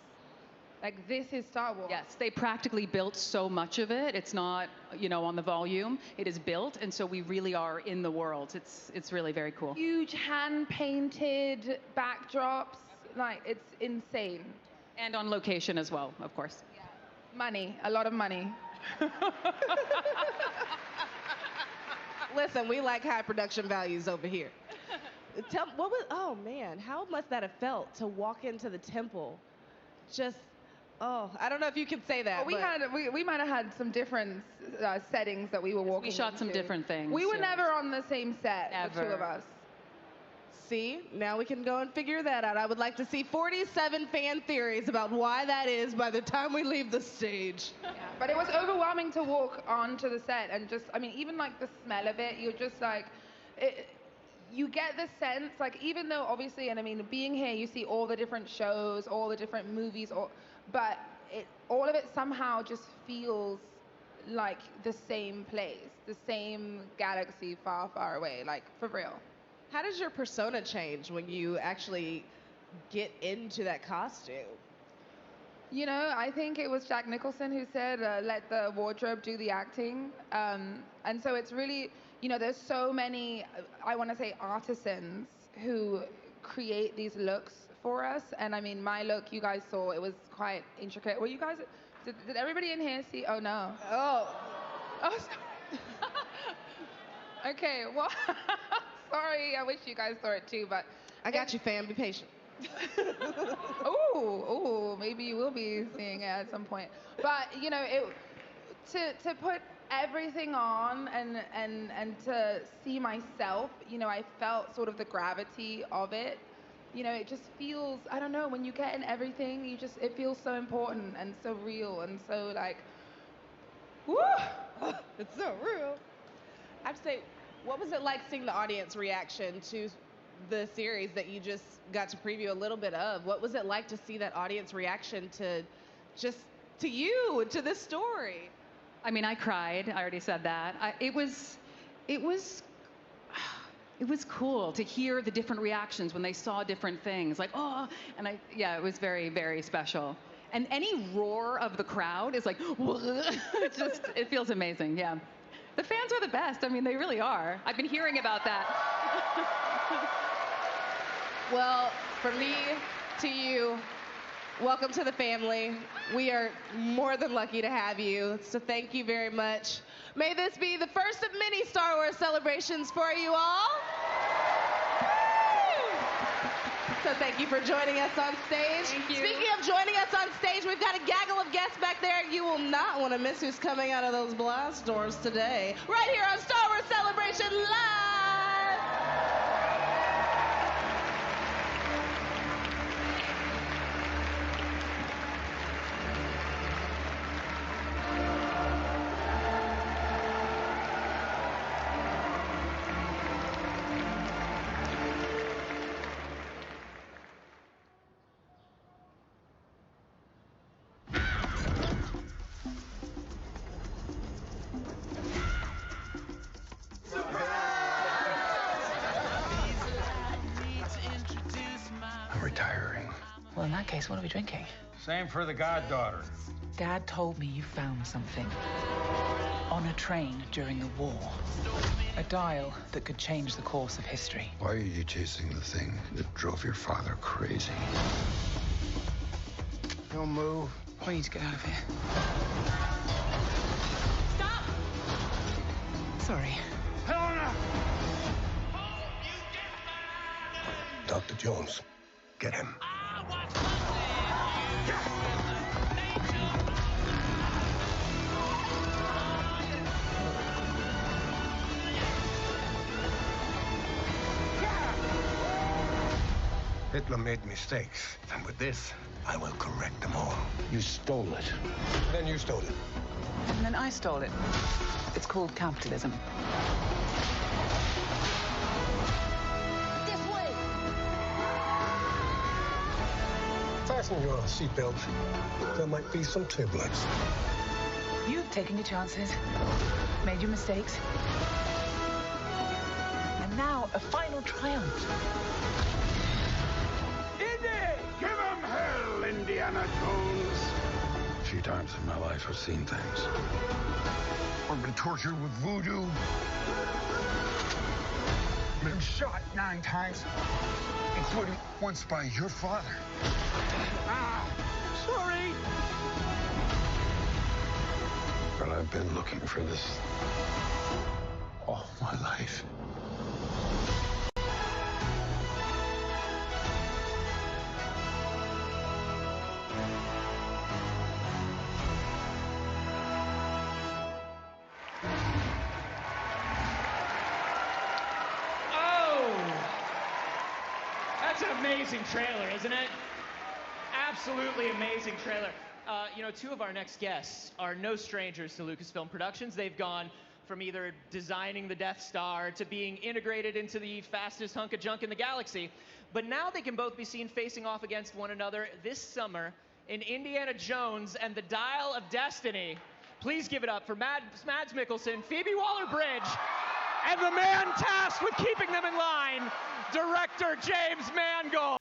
Like, this is Star Wars. Yes, they practically built so much of it. It's not, you know, on the volume. It is built, and so we really are in the world. It's really very cool. Huge hand-painted backdrops. Like, it's insane. And on location as well, of course. Yeah. Money, a lot of money. Listen, we like high production values over here. Oh man, how must that have felt to walk into the temple? I don't know if you can say that. We might have had some different settings that we were walking We shot into. some different things. We were never on the same set, the two of us. See, now we can go and figure that out. I would like to see 47 fan theories about why that is by the time we leave the stage. Yeah, but it was overwhelming to walk onto the set and just, I mean, even like the smell of it, you're just like, you get the sense, like, even though obviously, and I mean, being here, you see all the different shows, all the different movies, but all of it somehow just feels like the same place, the same galaxy far, far away, like, for real. How does your persona change when you actually get into that costume? You know, I think it was Jack Nicholson who said, let the wardrobe do the acting. And so it's really, you know, there's so many, I want to say, artisans who create these looks for us. And I mean, my look, you guys saw, it was quite intricate. Were you guys, did everybody in here see? Oh, no. Oh, sorry. Okay, well, sorry, I wish you guys saw it too, but... I got you, fam. Be patient. Ooh, maybe you will be seeing it at some point. But, you know, to put everything on and to see myself, you know, I felt sort of the gravity of it. You know, it just feels, I don't know, when you get in everything, it feels so important and so real and so like, woo! It's so real. I have to say, what was it like seeing the audience reaction to the series that you just got to preview a little bit of? What was it like to see that audience reaction to you, to this story? I mean, I cried. I already said that. It was cool to hear the different reactions when they saw different things. Like, oh, and it was very, very special. And any roar of the crowd is like, it feels amazing. Yeah. The fans are the best. I mean, they really are. I've been hearing about that. Well, from me to you, welcome to the family. We are more than lucky to have you. So thank you very much. May this be the first of many Star Wars celebrations for you all. So thank you for joining us on stage. Thank you. Speaking of joining us on stage, we've got a gaggle of guests back there. You will not want to miss who's coming out of those blast doors today. Right here on Star Wars Celebration Live. I'm retiring. Well, in that case, what are we drinking? Same for the goddaughter. Dad told me you found something on a train during the war. A dial that could change the course of history. Why are you chasing the thing that drove your father crazy? Don't move. We need to get out of here. Stop! Sorry. Helena! Dr. Jones, get him. Hitler made mistakes, and with this, I will correct them all. You stole it. Then you stole it. And then I stole it. It's called capitalism. This way! Fasten your seatbelt. There might be some turbulence. You've taken your chances, made your mistakes. And now a final triumph. Give him hell, Indiana Jones! A few times in my life, I've seen things. I've been tortured with voodoo. Been shot 9 times, including once by your father. Sorry! But I've been looking for this all my life. Amazing trailer, isn't it? Absolutely amazing trailer. You know, 2 of our next guests are no strangers to Lucasfilm Productions. They've gone from either designing the Death Star to being integrated into the fastest hunk of junk in the galaxy. But now they can both be seen facing off against one another this summer in Indiana Jones and the Dial of Destiny. Please give it up for Mads Mikkelsen, Phoebe Waller-Bridge, and the man tasked with keeping them in line, director James Mangold.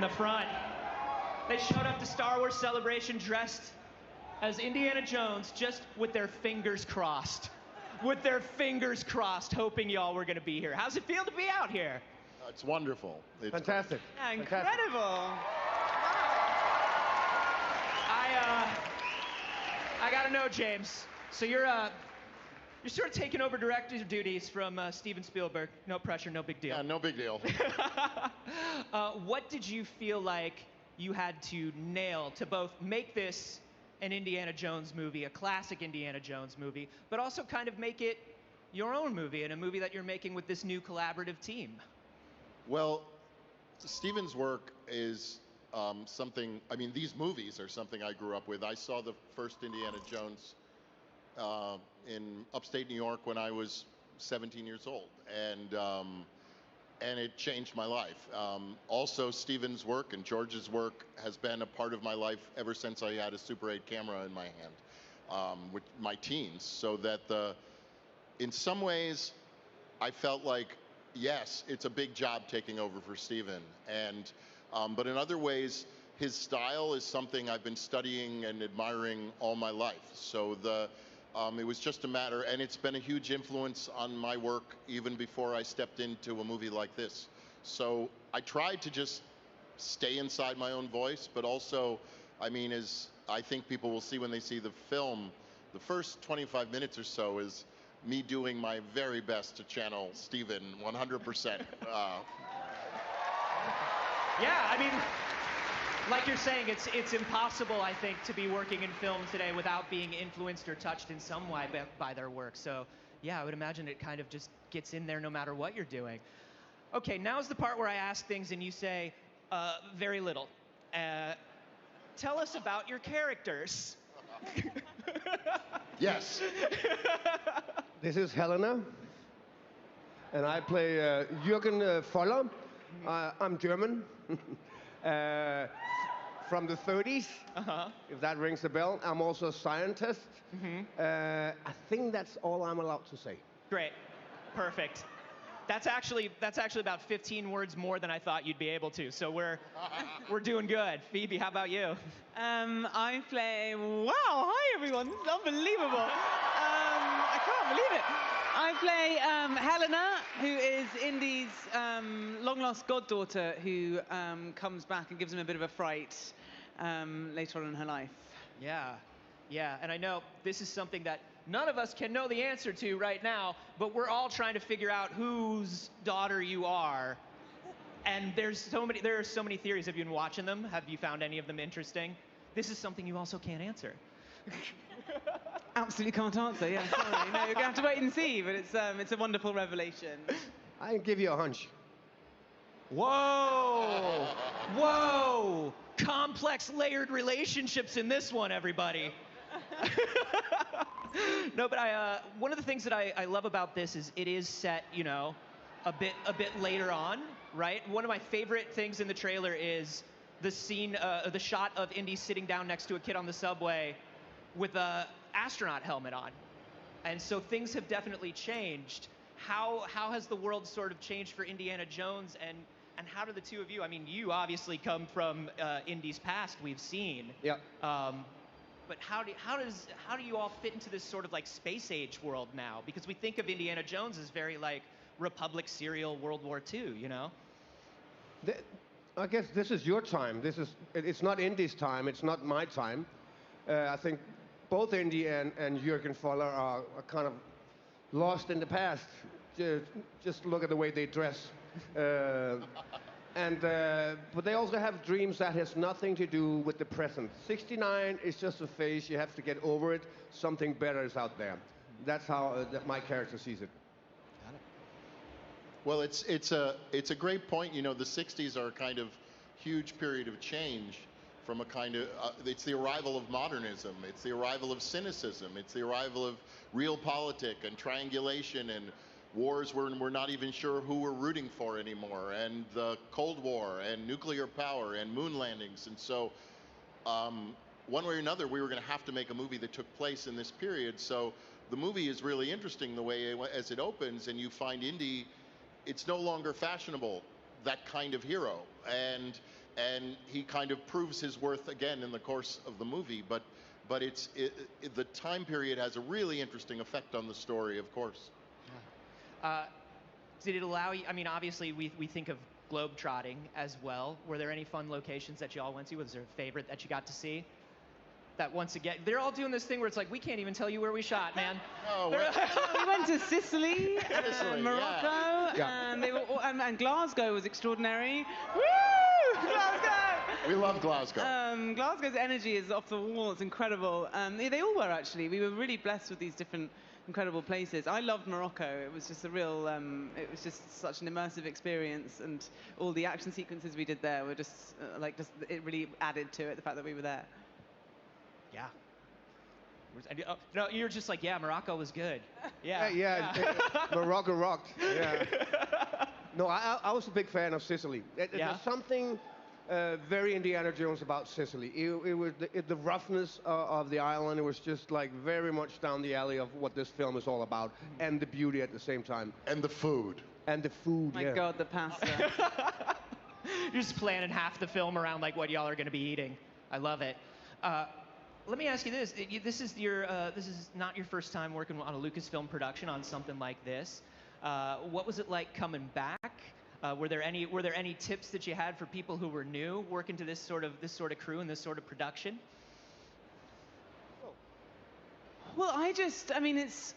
the front. They showed up to Star Wars Celebration dressed as Indiana Jones, just with their fingers crossed. With their fingers crossed, hoping y'all were going to be here. How's it feel to be out here? It's wonderful. It's fantastic. Yeah, incredible. Wow. I got to know, James. So you're sort of taking over director duties from Steven Spielberg. No pressure, no big deal. Yeah, no big deal. What did you feel like you had to nail to both make this an Indiana Jones movie, a classic Indiana Jones movie, but also kind of make it your own movie and a movie that you're making with this new collaborative team? Well, Steven's work is something, I mean, these movies are something I grew up with. I saw the first Indiana Jones in upstate New York when I was 17 years old, and it changed my life. Also, Steven's work and George's work has been a part of my life ever since I had a Super 8 camera in my hand, with my teens, so that in some ways, I felt like, yes, it's a big job taking over for Steven, but in other ways, his style is something I've been studying and admiring all my life. So it was just a matter, and it's been a huge influence on my work even before I stepped into a movie like this. So I tried to just stay inside my own voice, but also, I mean, as I think people will see when they see the film, the first 25 minutes or so is me doing my very best to channel Steven 100%. Yeah, I mean, like you're saying, it's impossible, I think, to be working in film today without being influenced or touched in some way by their work. So, yeah, I would imagine it kind of just gets in there no matter what you're doing. Okay, now's the part where I ask things and you say very little. Tell us about your characters. Yes. This is Helena, and I play Jürgen Voller. I'm German. From the 30s, if that rings a bell. I'm also a scientist. I think that's all I'm allowed to say. Great, perfect. That's actually about 15 words more than I thought you'd be able to. So we're doing good. Phoebe, how about you? I play. Wow! Hi everyone. This is unbelievable. I can't believe it. I play Helena, who is Indy's long-lost goddaughter, who comes back and gives him a bit of a fright later on in her life. Yeah, and I know this is something that none of us can know the answer to right now, but we're all trying to figure out whose daughter you are. And there are so many theories. Have you been watching them? Have you found any of them interesting? This is something you also can't answer. Absolutely can't answer, yeah, sorry. No, you're going to have to wait and see, but it's a wonderful revelation. I can give you a hunch. Whoa! Whoa! Complex, layered relationships in this one, everybody. No, but one of the things that I love about this is it is set, you know, a bit later on, right? One of my favorite things in the trailer is the scene, the shot of Indy sitting down next to a kid on the subway with a astronaut helmet on. And so things have definitely changed. How has the world sort of changed for Indiana Jones, and how do the two of you, I mean, you obviously come from Indy's past, we've seen. Yeah. But how do you all fit into this sort of like space age world now? Because we think of Indiana Jones as very like Republic serial World War II, you know? I guess this is your time. It's not Indy's time, it's not my time. I think both Indy and Jürgen Voller are kind of lost in the past. Just look at the way they dress. But they also have dreams that has nothing to do with the present. 69 is just a phase, you have to get over it. Something better is out there. That's how my character sees it. Well, it's a great point. You know, the 60s are a kind of huge period of change from a kind of, it's the arrival of modernism, it's the arrival of cynicism, it's the arrival of realpolitik and triangulation and wars where we're not even sure who we're rooting for anymore, and the Cold War and nuclear power and moon landings. And so one way or another, we were going to have to make a movie that took place in this period. So the movie is really interesting the way as it opens, and you find Indy, it's no longer fashionable, that kind of hero. And and he kind of proves his worth again in the course of the movie. But the time period has a really interesting effect on the story, of course. Did it allow you? I mean, obviously we think of globetrotting as well. Were there any fun locations that you all went to? Was there a favorite that you got to see? That once again, they're all doing this thing where it's like, we can't even tell you where we shot, man. No, we went to Sicily, Morocco, Yeah. and, and Glasgow was extraordinary. Woo! Glasgow! We love Glasgow. Glasgow's energy is off the wall. It's incredible. They all were, actually. We were really blessed with these different incredible places. I loved Morocco. It was just a real, it was just such an immersive experience, and all the action sequences we did there were just, it really added to it, the fact that we were there. Yeah. No, you're just like, yeah, Morocco was good. Yeah. Morocco rocked. Yeah. No, I was a big fan of Sicily. There's something very Indiana Jones about Sicily. It was the roughness of the island. It was just like very much down the alley of what this film is all about, and the beauty at the same time. And the food. And the food, My God, the pasta. You're just planning half the film around like what y'all are going to be eating. I love it. Let me ask you this: this is not your first time working on a Lucasfilm production on something like this. What was it like coming back? Were there any tips that you had for people who were new working to this sort of crew and this sort of production? Well, I mean, it's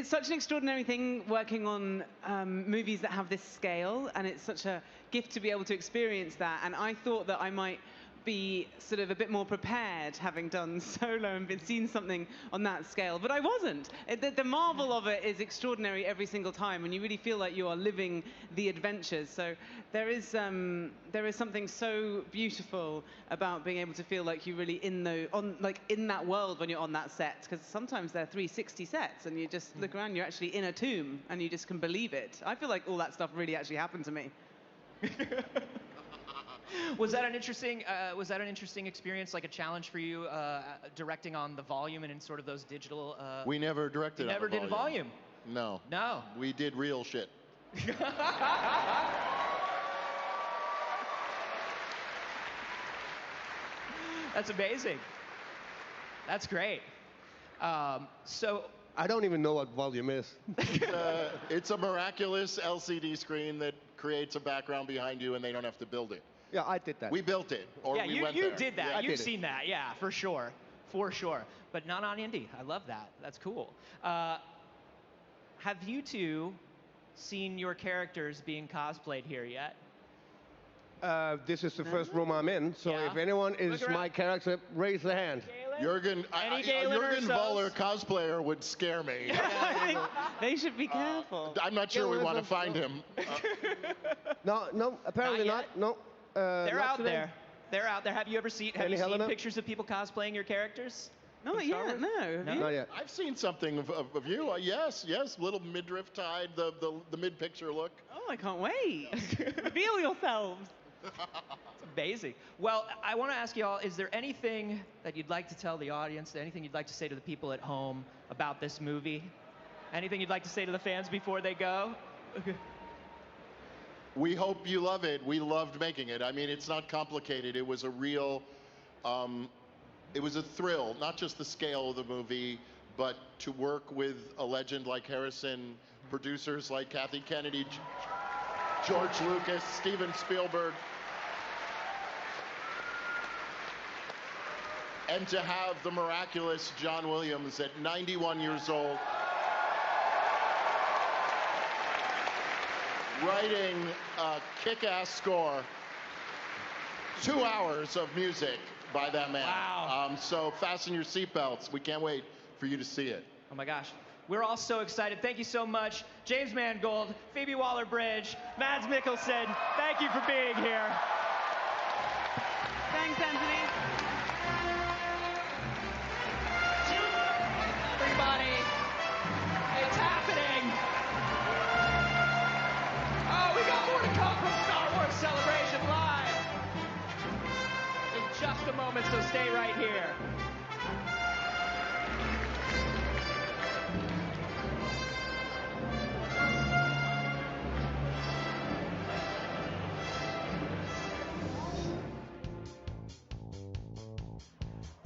such an extraordinary thing working on movies that have this scale, and it's such a gift to be able to experience that. And I thought that I might be sort of a bit more prepared, having done Solo and seen something on that scale, but I wasn't. The marvel of it is extraordinary every single time, and you really feel like you are living the adventures. So there is something so beautiful about being able to feel like you're really in that world when you're on that set, because sometimes they're 360 sets, and you just look around, you're actually in a tomb, and you just can believe it. I feel like all that stuff really actually happened to me. Was that an interesting experience, like a challenge for you, directing on the volume and in sort of those digital? We never directed. You never did volume. No. No. We did real shit. That's amazing. That's great. So. I don't even know what volume is. It's a miraculous LCD screen that creates a background behind you, and they don't have to build it. Yeah, I did that. We built it, or yeah, we went you there. did that. Yeah, You've seen that, yeah, for sure. But not on Indy. I love that. That's cool. Have you two seen your characters being cosplayed here yet? This is the first room I'm in, so if anyone is my character, raise their hand. Jurgen Voller cosplayer would scare me. They should be careful. I'm not sure we want to find him. No, apparently not. No. They're out there. They're out there. Have you seen pictures of people cosplaying your characters? Not yet, no. Not yet. I've seen something of you. Yes, little midriff tied, the mid-picture look. Oh, I can't wait. Reveal yourselves. It's amazing. Well, I want to ask you all, is there anything that you'd like to tell the audience, anything you'd like to say to the people at home about this movie? Anything you'd like to say to the fans before they go? We hope you love it. We loved making it. I mean, it's not complicated. It was a real, it was a thrill, not just the scale of the movie, but to work with a legend like Harrison, producers like Kathy Kennedy, George Lucas, Steven Spielberg, and to have the miraculous John Williams at 91 years old writing a kick-ass score, 2 hours of music by that man. Wow. So fasten your seatbelts. We can't wait for you to see it. Oh my gosh. We're all so excited. Thank you so much. James Mangold, Phoebe Waller-Bridge, Mads Mikkelsen, thank you for being here. Thanks, Anthony. Everybody, it's happening. Oh, we got more to come from Star Wars Celebration Live. In just a moment, so stay right here.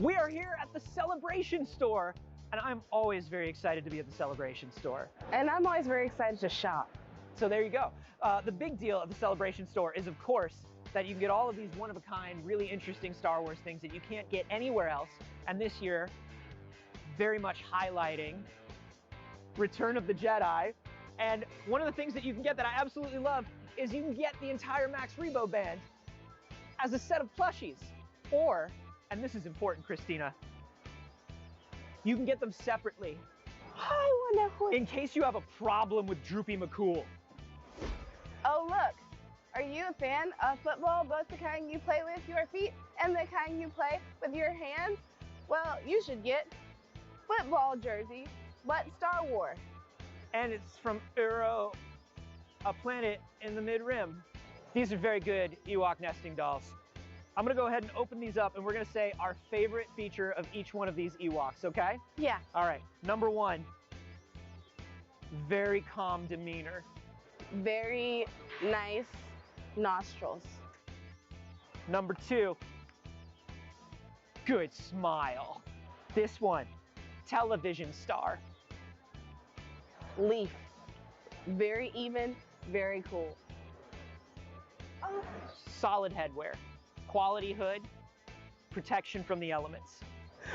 We are here at the Celebration Store, and I'm always very excited to be at the Celebration Store. And I'm always very excited to shop. So there you go. The big deal at the Celebration Store is, of course, that you can get all of these one-of-a-kind, really interesting Star Wars things that you can't get anywhere else. And this year, very much highlighting Return of the Jedi. And one of the things that you can get that I absolutely love is you can get the entire Max Rebo band as a set of plushies. Or, and this is important, Christina, you can get them separately. I wonder who... In case you have a problem with Droopy McCool. Oh, look. Are you a fan of football, both the kind you play with your feet and the kind you play with your hands? Well, you should get football jersey, but Star Wars. And it's from Uro, a planet in the mid-rim. These are very good Ewok nesting dolls. I'm gonna go ahead and open these up, and we're gonna say our favorite feature of each one of these Ewoks, okay? Yeah. All right, number one, very calm demeanor. Very nice nostrils. Number two, good smile. This one, television star. Leaf. Very even, very cool. Solid headwear, quality hood, protection from the elements.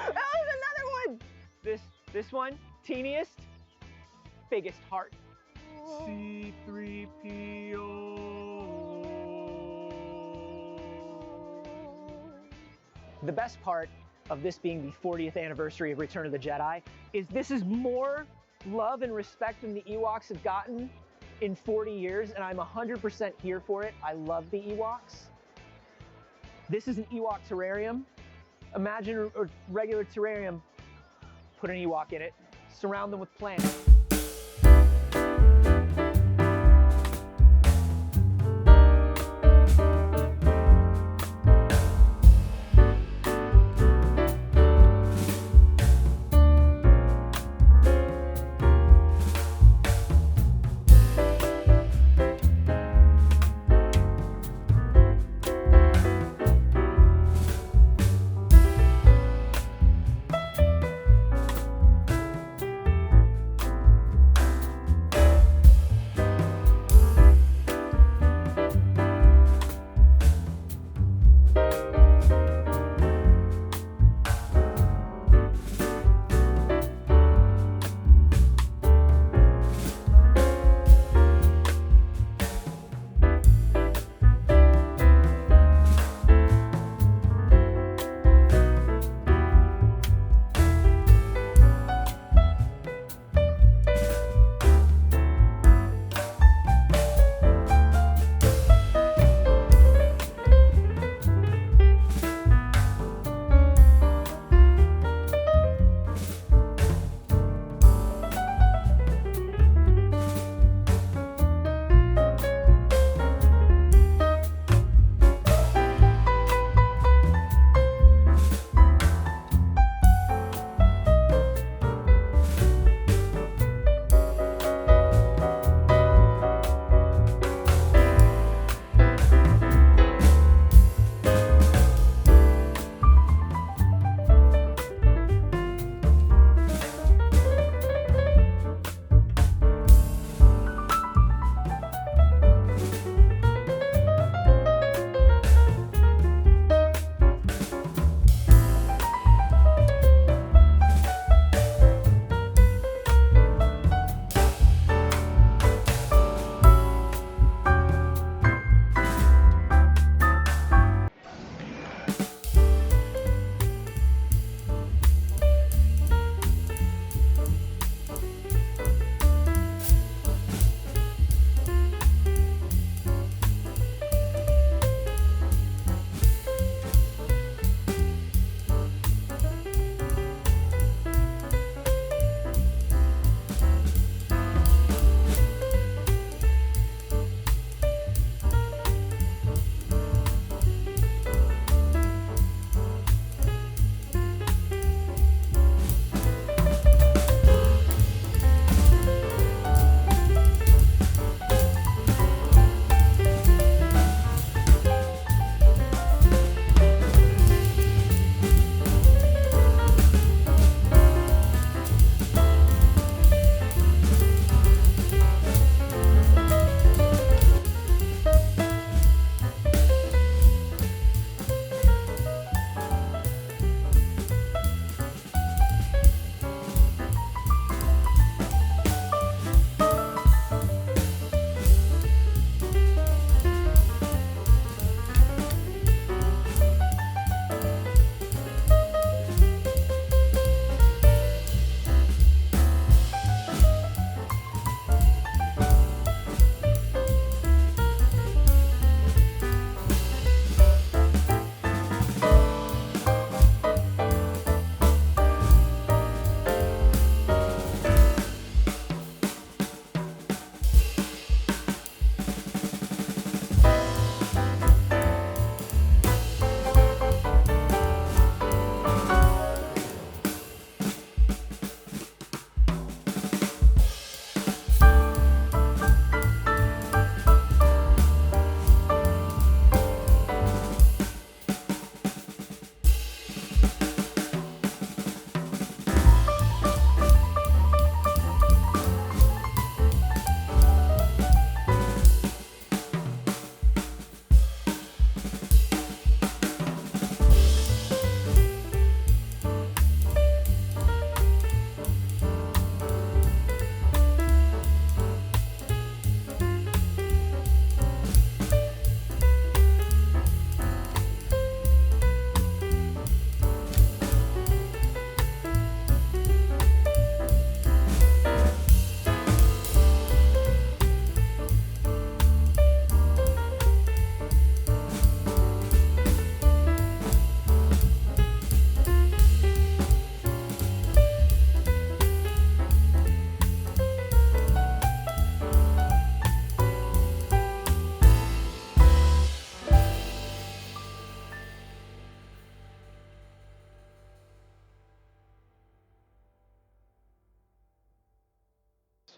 Oh, there's another one! This one, teeniest, biggest heart. C-3PO. The best part of this being the 40th anniversary of Return of the Jedi is this is more love and respect than the Ewoks have gotten in 40 years, and I'm 100% here for it. I love the Ewoks. This is an Ewok terrarium. Imagine a regular terrarium, put an Ewok in it, surround them with plants.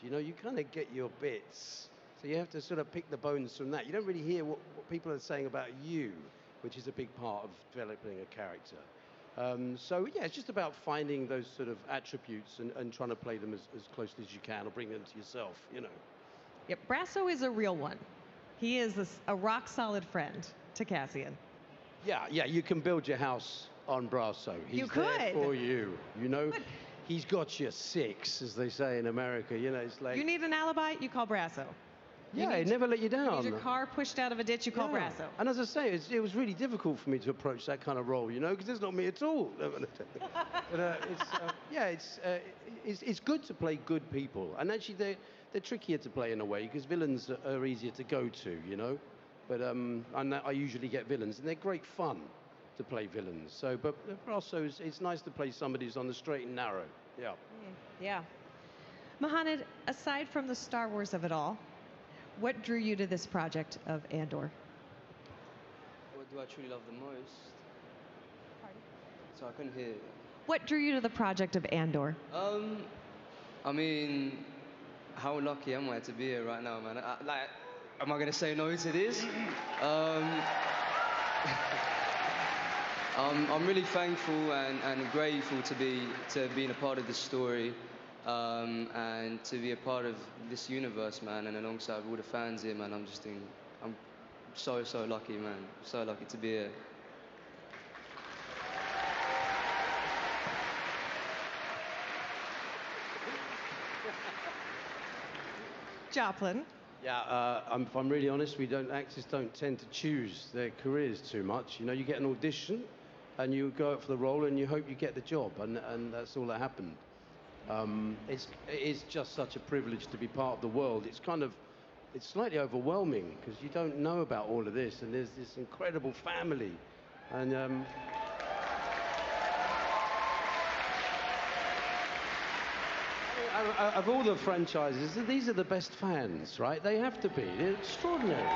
You know, you kind of get your bits. So you have to sort of pick the bones from that. You don't really hear what people are saying about you, which is a big part of developing a character. So yeah, it's just about finding those sort of attributes and trying to play them as closely as you can, or bring them to yourself, you know. Yep, Brasso is a real one. He is a rock-solid friend to Cassian. Yeah, you can build your house on Brasso. He's there for you, you know. He's got your six, as they say in America. You know, it's like... You need an alibi, you call Brasso. Yeah, he'd never let you down. You need your car pushed out of a ditch, you call Brasso. And as I say, it was really difficult for me to approach that kind of role, you know, because it's not me at all. But it's good to play good people. And actually, they're trickier to play in a way, because villains are easier to go to, you know. But I usually get villains, and they're great fun to play villains. So, but also, it's nice to play somebody who's on the straight and narrow. Yeah. Yeah. Mohanad, aside from the Star Wars of it all, what drew you to this project of Andor? What do I truly love the most? Pardon? So I couldn't hear. What drew you to the project of Andor? I mean, how lucky am I to be here right now, man? Am I gonna say no to this? I'm really thankful and grateful to have been a part of this story. And to be a part of this universe, man, and alongside all the fans here, man, I'm so lucky, man. So lucky to be here. Joplin. Yeah, if I'm really honest, actors don't tend to choose their careers too much. You know, you get an audition, and you go out for the role, and you hope you get the job, and that's all that happened. It is just such a privilege to be part of the world. It's slightly overwhelming because you don't know about all of this, and there's this incredible family, and of all the franchises, these are the best fans, right? They have to be. They're extraordinary.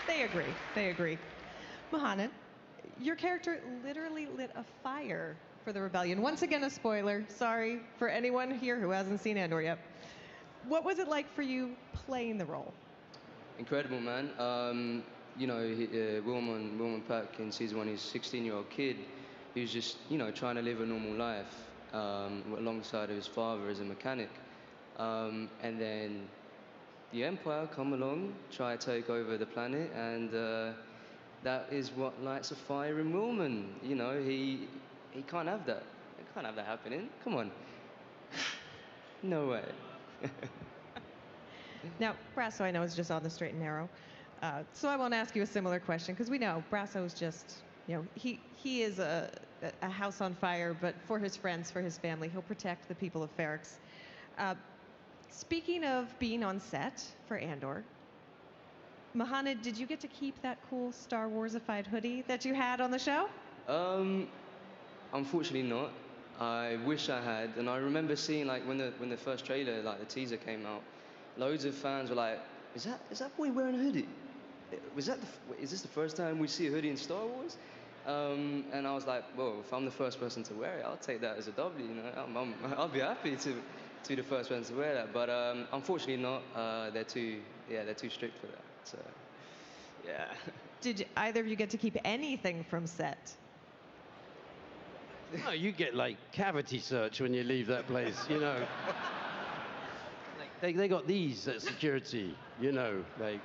They agree. Mohanad, your character literally lit a fire for the rebellion. Once again, a spoiler. Sorry for anyone here who hasn't seen Andor yet. What was it like for you playing the role? Incredible, man. You know, Wilmon Pack in season 1, he's a 16-year-old kid who's just, you know, trying to live a normal life alongside of his father as a mechanic. And then the Empire come along, try to take over the planet, and that is what lights a fire in Wilmon. You know, he can't have that. He can't have that happening. Come on. No way. Now, Brasso, I know, is just on the straight and narrow. So I won't ask you a similar question, because we know Brasso is just, you know, he is a house on fire, but for his friends, for his family, he'll protect the people of Ferrix. Speaking of being on set for Andor, Mohanad, did you get to keep that cool Star Wars-ified hoodie that you had on the show? Unfortunately not. I wish I had. And I remember seeing, like, when the first trailer, like the teaser came out, loads of fans were like, is that boy wearing a hoodie? Is this the first time we see a hoodie in Star Wars? And I was like, well, if I'm the first person to wear it, I'll take that as a W, you know. I'll be happy to be the first person to wear that. But unfortunately not. They're too strict for that. So, yeah. Did either of you get to keep anything from set? No, you get like cavity search when you leave that place, you know. They got these at security, you know, like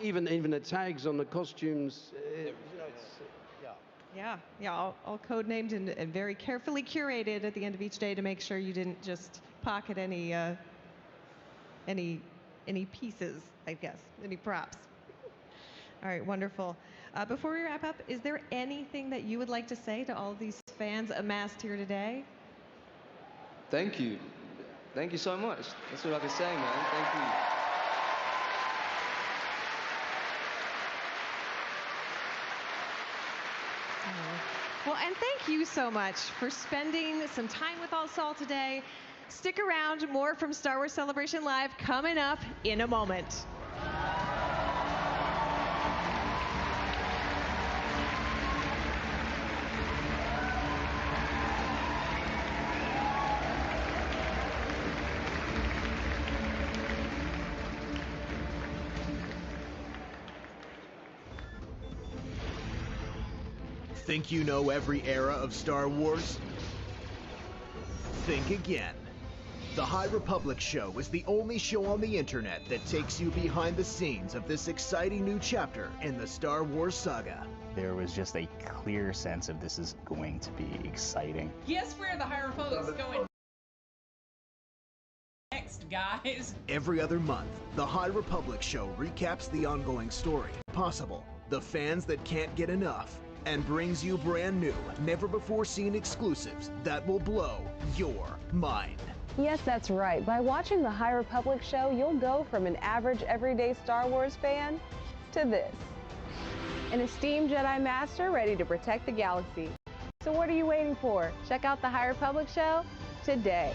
even the tags on the costumes, you know, it's, Yeah, all code-named and very carefully curated at the end of each day to make sure you didn't just pocket any pieces, I guess, any props. All right, wonderful. Before we wrap up, is there anything that you would like to say to all of these fans amassed here today? Thank you. Thank you so much. That's what I can say, man. Thank you. Well, and thank you so much for spending some time with us all today. Stick around, more from Star Wars Celebration Live coming up in a moment. Think you know every era of Star Wars? Think again. The High Republic Show is the only show on the internet that takes you behind the scenes of this exciting new chapter in the Star Wars saga. There was just a clear sense of this is going to be exciting. Guess where the High Republic's going next, guys? Every other month, the High Republic Show recaps the ongoing story, Possible, the fans that can't get enough, and brings you brand new, never-before-seen exclusives that will blow your mind. Yes, that's right. By watching the High Republic Show, you'll go from an average everyday Star Wars fan to this. An esteemed Jedi Master ready to protect the galaxy. So what are you waiting for? Check out the High Republic Show today.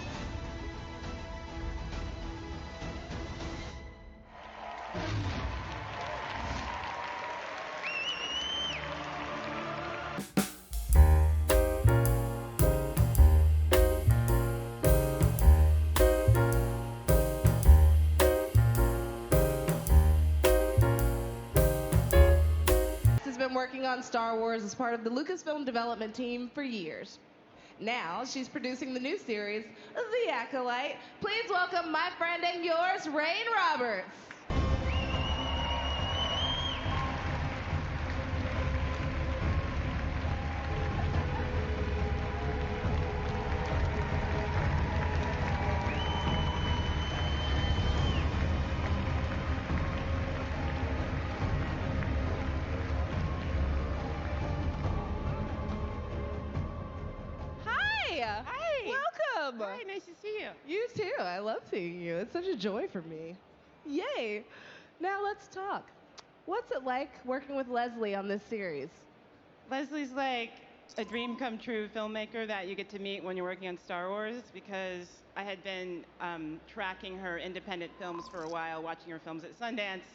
Working on Star Wars as part of the Lucasfilm development team for years. Now she's producing the new series, The Acolyte. Please welcome my friend and yours, Rain Roberts. Welcome. Hi, nice to see you. You too. I love seeing you. It's such a joy for me. Yay. Now let's talk. What's it like working with Leslie on this series? Leslie's like a dream come true filmmaker that you get to meet when you're working on Star Wars, because I had been tracking her independent films for a while, watching her films at Sundance.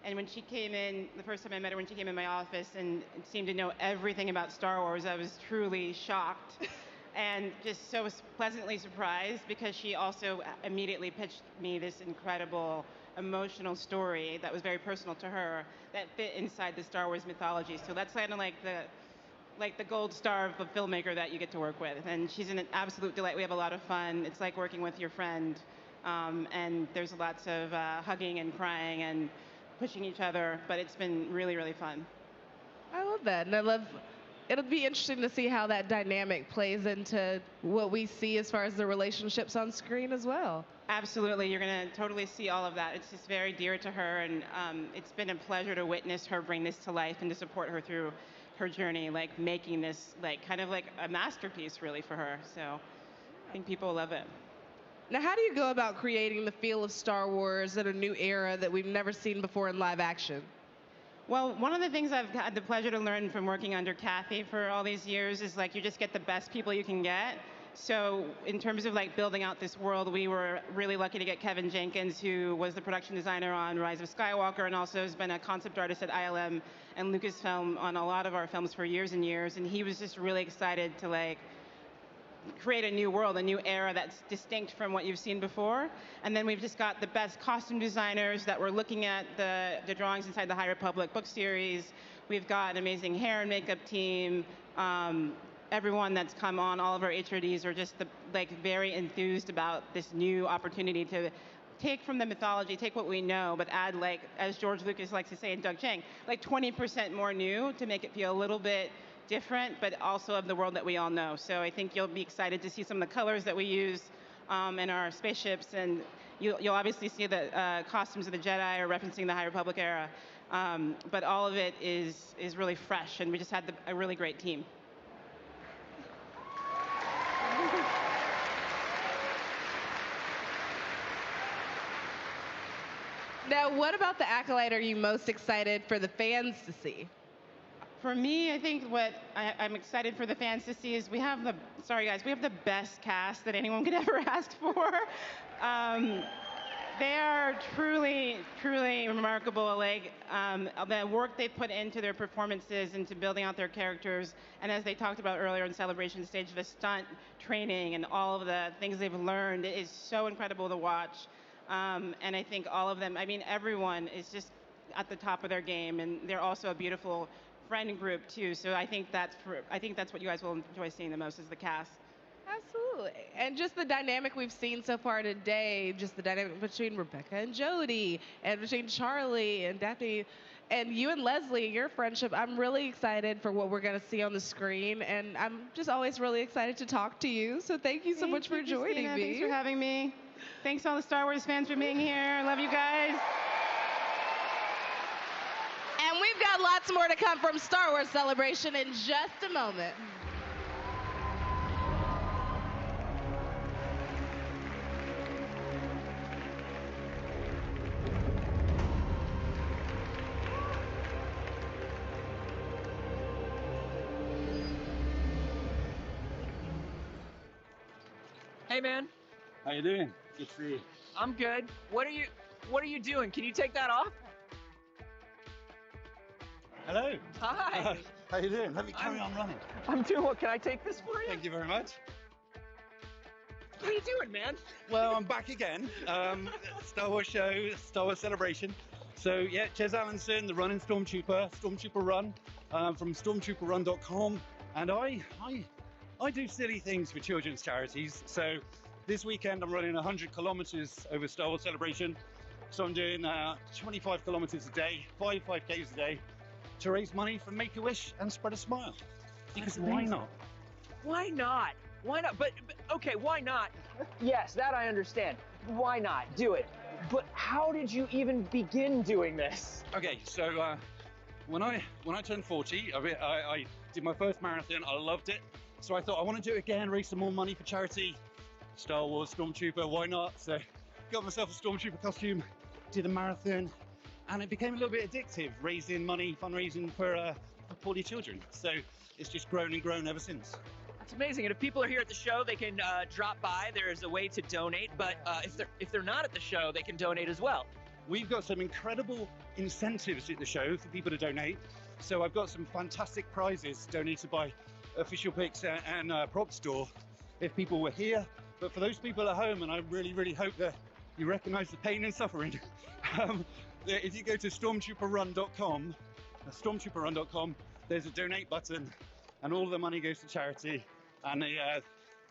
And when she came in, the first time I met her, when she came in my office and seemed to know everything about Star Wars, I was truly shocked. And just so pleasantly surprised, because she also immediately pitched me this incredible emotional story that was very personal to her that fit inside the Star Wars mythology. So that's kind of like the gold star of a filmmaker that you get to work with. And she's an absolute delight. We have a lot of fun. It's like working with your friend. And there's lots of hugging and crying and pushing each other, but it's been really, really fun. I love that. And it'll be interesting to see how that dynamic plays into what we see as far as the relationships on screen as well. Absolutely. You're going to totally see all of that. It's just very dear to her, and it's been a pleasure to witness her bring this to life and to support her through her journey, like making this like kind of like a masterpiece really for her. So I think people will love it. Now, how do you go about creating the feel of Star Wars in a new era that we've never seen before in live action? Well, one of the things I've had the pleasure to learn from working under Kathy for all these years is like you just get the best people you can get. So in terms of like building out this world, we were really lucky to get Kevin Jenkins, who was the production designer on Rise of Skywalker and also has been a concept artist at ILM and Lucasfilm on a lot of our films for years and years. And he was just really excited to like create a new world, a new era that's distinct from what you've seen before. And then we've just got the best costume designers that were looking at the drawings inside the High Republic book series. We've got an amazing hair and makeup team. Everyone that's come on, all of our HRDs are just very enthused about this new opportunity to take from the mythology, take what we know, but add, like, as George Lucas likes to say and Doug Chiang, like 20% more new to make it feel a little bit different, but also of the world that we all know. So I think you'll be excited to see some of the colors that we use in our spaceships, and you'll obviously see the costumes of the Jedi are referencing the High Republic era, but all of it is really fresh, and we just had a really great team. Now, what about The Acolyte are you most excited for the fans to see? For me, I think what I'm excited for the fans to see is we have the best cast that anyone could ever ask for. They are truly, truly remarkable. Like the work they put into their performances, into building out their characters, and as they talked about earlier in Celebration Stage, the stunt training and all of the things they've learned is so incredible to watch. And I think all of them, I mean, everyone is just at the top of their game, and they're also a beautiful friend group too. So I think that's what you guys will enjoy seeing the most is the cast. Absolutely. And just the dynamic we've seen so far today, just the dynamic between Rebecca and Jodie, and between Charlie and Daphne, and you and Leslie, your friendship, I'm really excited for what we're going to see on the screen. And I'm just always really excited to talk to you. So thank you so much for joining me. Thanks for having me. Thanks to all the Star Wars fans for being here. I love you guys. And we've got lots more to come from Star Wars Celebration in just a moment. Hey, man. How you doing? Good to see you. I'm good. What are you doing? Can you take that off? Hello. Hi. How you doing? Let me carry on running. I'm doing what? Can I take this for you? Thank you very much. What are you doing, man? Well, I'm back again. Star Wars show, Star Wars Celebration. So yeah, Ches Allenson, the running Stormtrooper Run, from stormtrooperrun.com, and I do silly things for children's charities. So this weekend I'm running 100 kilometers over Star Wars Celebration. So I'm doing 25 kilometers a day, 5Ks a day, to raise money for Make-A-Wish and Spread a Smile. Because why not? Why not? Why not? But okay, why not? Yes, that I understand. Why not? Do it. But how did you even begin doing this? Okay, so when I turned 40, I did my first marathon. I loved it. So I thought I want to do it again, raise some more money for charity. Star Wars, Stormtrooper, why not? So got myself a Stormtrooper costume, did a marathon, and it became a little bit addictive, raising money, fundraising for poorly children. So it's just grown and grown ever since. That's amazing. And if people are here at the show, they can drop by. There's a way to donate, but if they're not at the show, they can donate as well. We've got some incredible incentives at the show for people to donate. So I've got some fantastic prizes donated by Official Pics and Prop Store if people were here. But for those people at home, and I really, really hope that you recognize the pain and suffering, if you go to stormtrooperrun.com, there's a donate button, and all the money goes to charity. And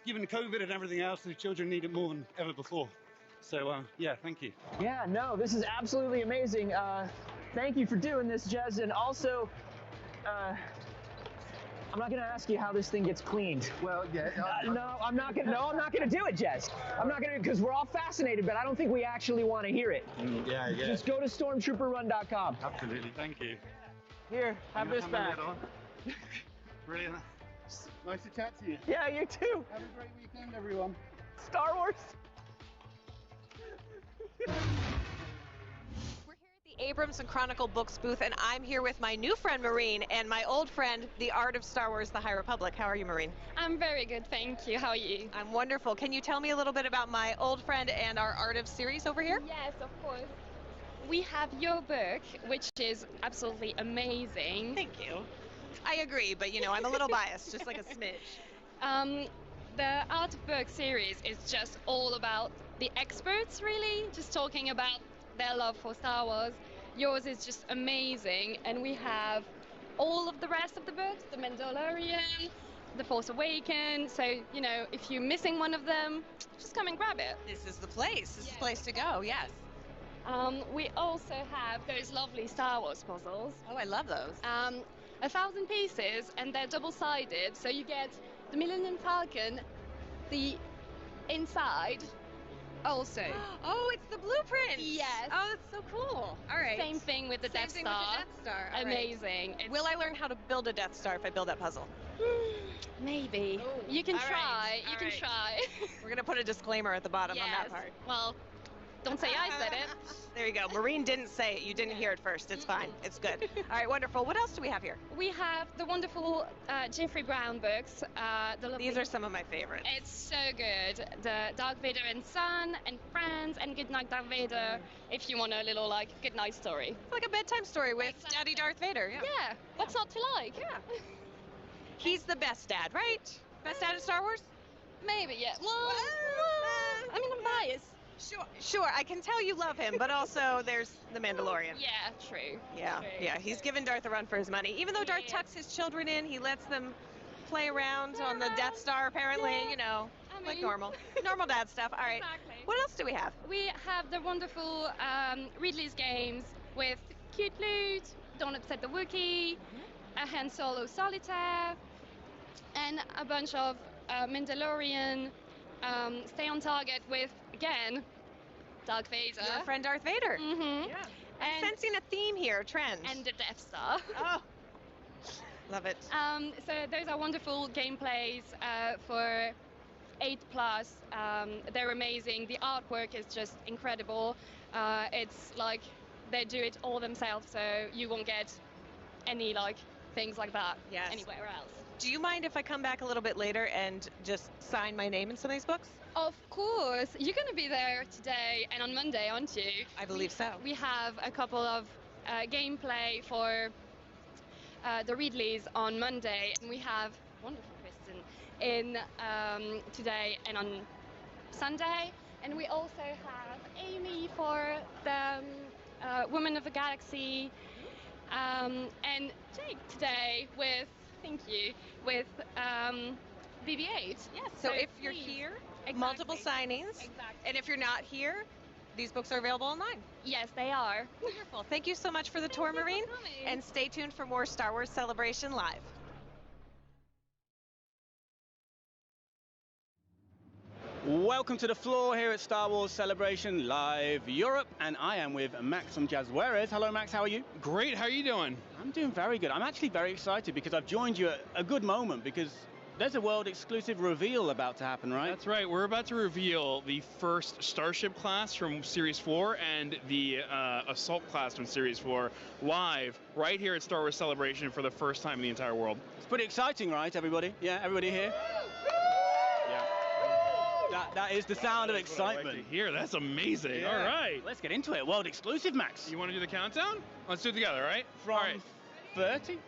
given COVID and everything else, the children need it more than ever before. So yeah, thank you. Yeah, no, this is absolutely amazing. Thank you for doing this, Jez. And also, I'm not going to ask you how this thing gets cleaned. Well, yeah. No, I'm not going to do it, Jez. I'm not going to, because we're all fascinated, but I don't think we actually want to hear it. Yeah. Just go to stormtrooperrun.com. Absolutely, thank you. Here, have this back. Brilliant. Nice to chat to you. Yeah, you too. Have a great weekend, everyone. Star Wars. Abrams and Chronicle Books booth, and I'm here with my new friend Maureen and my old friend, The Art of Star Wars, The High Republic. How are you, Maureen? I'm very good, thank you. How are you? I'm wonderful. Can you tell me a little bit about my old friend and our Art of series over here? Yes, of course. We have your book, which is absolutely amazing. Thank you. I agree, but you know, I'm a little biased, just like a smidge. The Art of Book series is just all about the experts, really, just talking about their love for Star Wars. Yours is just amazing, and we have all of the rest of the books, The Mandalorian, The Force Awakens, so, you know, if you're missing one of them, just come and grab it. This is the place. This is the place to go, yes. We also have those lovely Star Wars puzzles. Oh, I love those. 1,000 pieces, and they're double-sided, so you get the Millennium Falcon, the inside, also. Oh, it's the blueprint. Yes. Oh, that's so cool. All right. Same thing with the Death Star. With the Death Star. All amazing. Right. Will I learn how to build a Death Star if I build that puzzle? Maybe. Ooh, you can all try. Right. You can try. We're gonna put a disclaimer at the bottom on that part. Well, don't say I said it. There you go. Maureen didn't say it. You didn't hear it first. It's fine. It's good. All right, wonderful. What else do we have here? We have the wonderful Jeffrey Brown books. These are some of my favorites. It's so good. The Darth Vader and Son and Friends and Goodnight Darth Vader. If you want a little like goodnight story. It's like a bedtime story with Daddy Darth Vader. Yeah. Yeah. What's not to like? Yeah. He's the best dad, right? Best dad in Star Wars? Maybe. Yeah. Well, I mean, I'm biased. Sure, I can tell you love him, but also there's the Mandalorian. Yeah, true. Yeah, True, yeah, he's giving Darth a run for his money. Even though Darth tucks his children in, he lets them play around on the Death Star, apparently, you know, like normal. Normal dad stuff. All right. Exactly. What else do we have? We have the wonderful Ridley's games with Cute Loot, Don't Upset the Wookiee, a Han Solo Solitaire, and a bunch of Mandalorian, Stay on Target with, again, Darth Vader. Your friend Darth Vader. Mm-hmm. Yeah. I'm sensing a theme here, a trend. And the Death Star. Oh, love it. So those are wonderful gameplays for 8+. They're amazing. The artwork is just incredible. It's like they do it all themselves, so you won't get any like things like that anywhere else. Do you mind if I come back a little bit later and just sign my name in some of these books? Of course. You're going to be there today and on Monday, aren't you? I believe so. We have a couple of gameplay for the Ridleys on Monday, and we have wonderful Kristen in today and on Sunday. And we also have Amy for the Women of the Galaxy, and Jake today with, thank you, with BB-8. Yes. So if you're please. here, Exactly. multiple signings. Exactly. And if you're not here, these books are available online. Yes, they are. Wonderful. Thank you so much for the tour, Marine. And stay tuned for more Star Wars Celebration Live. Welcome to the floor here at Star Wars Celebration Live Europe, and I am with Max from Jazzwares. Hello, Max. How are you? Great. How are you doing? I'm doing very good. I'm actually very excited because I've joined you at a good moment because there's a world exclusive reveal about to happen, right? That's right. We're about to reveal the first Starship class from Series 4 and the Assault class from Series 4 live right here at Star Wars Celebration for the first time in the entire world. It's pretty exciting, right, everybody? Yeah, everybody here? That is the sound of excitement. Here, that's amazing. Yeah. All right. Let's get into it. World exclusive, Max. You want to do the countdown? Let's do it together, all right? From all right. 30?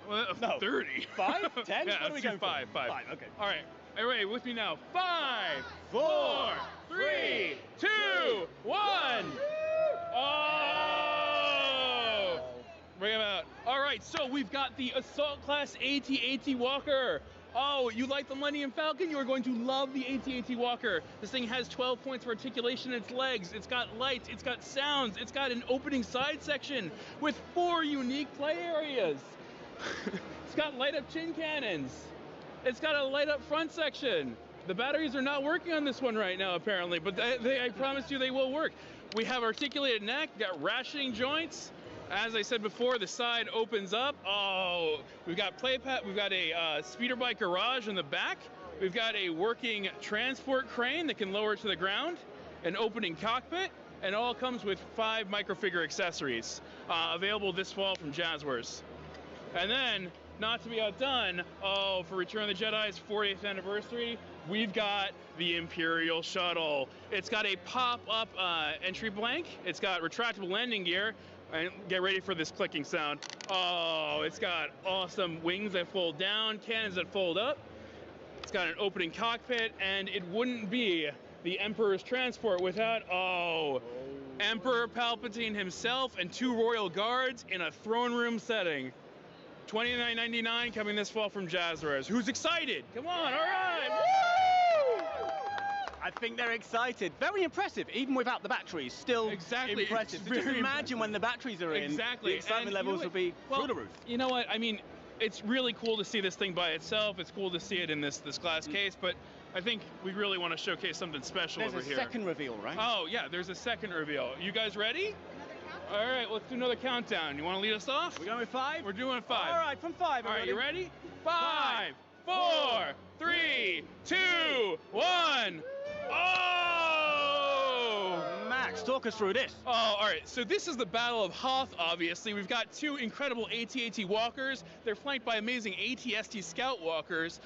No. 30. 5? 10? Yeah, What are we let's do going for? 5. Okay. All right. Everybody with me now. 5, 4, 3, 2, 1. Oh! Bring him out. All right, so we've got the Assault Class AT-AT Walker. Oh, you like the Millennium Falcon? You are going to love the AT-AT Walker. This thing has 12 points for articulation in its legs. It's got lights, it's got sounds, it's got an opening side section with 4 unique play areas. It's got light-up chin cannons. It's got a light-up front section. The batteries are not working on this one right now, apparently, but I promise you they will work. We have articulated neck, got rationing joints. As I said before, the side opens up. Oh, we've got playpad. We've got a speeder bike garage in the back. We've got a working transport crane that can lower it to the ground, an opening cockpit, and it all comes with 5 microfigure accessories available this fall from Jazzwares. And then, not to be outdone, for Return of the Jedi's 40th anniversary, we've got the Imperial Shuttle. It's got a pop-up entry blank. It's got retractable landing gear. And get ready for this clicking sound. Oh, it's got awesome wings that fold down, cannons that fold up. It's got an opening cockpit, and it wouldn't be the Emperor's transport without, Emperor Palpatine himself and 2 royal guards in a throne room setting. $29.99 coming this fall from Jazzwares. Who's excited? Come on, all right. Woo! I think they're excited. Very impressive, even without the batteries. Still exactly impressive. So just imagine when the batteries are in. Exactly. The excitement levels will be through the roof. You know what? I mean, it's really cool to see this thing by itself. It's cool to see it in this glass case, but I think we really want to showcase something special over here. There's a second reveal, right? Oh, yeah, there's a second reveal. You guys ready? All right, let's do another countdown. You want to lead us off? We're going with 5? We're doing 5. All right, from 5, All right, you ready? 5, 5, 4, 3, 2, 1. Oh! Max, talk us through this. Oh, all right. So this is the Battle of Hoth, obviously. We've got 2 incredible AT-AT walkers. They're flanked by amazing AT-ST Scout walkers.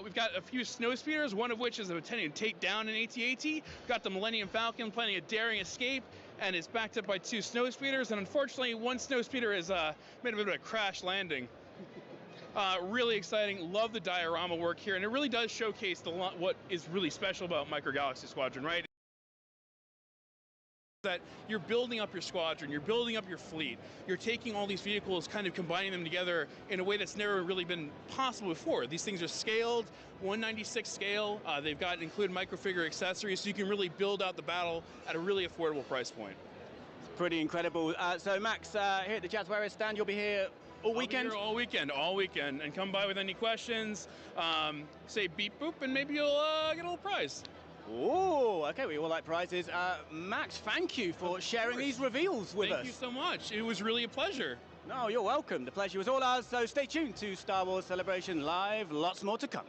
We've got a few snow speeders, one of which is intending to take down an AT-AT. Got the Millennium Falcon planning a daring escape, and is backed up by 2 snow speeders. And unfortunately, one snow speeder has made a bit of a crash landing. Really exciting. Love the diorama work here, and it really does showcase what is really special about Micro Galaxy Squadron, right? that you're building up your squadron, you're building up your fleet, you're taking all these vehicles, kind of combining them together in a way that's never really been possible before. These things are scaled, 196 scale, they've got included microfigure accessories, so you can really build out the battle at a really affordable price point. It's pretty incredible. So Max, here at the Jazzwares stand, you'll be here all weekend? I'll be here all weekend, and come by with any questions, say beep boop, and maybe you'll get a little prize. Oh, okay, we all like prizes. Max, thank you for sharing these reveals with us. Thank you so much. It was really a pleasure. No, you're welcome. The pleasure was all ours, so stay tuned to Star Wars Celebration Live. Lots more to come.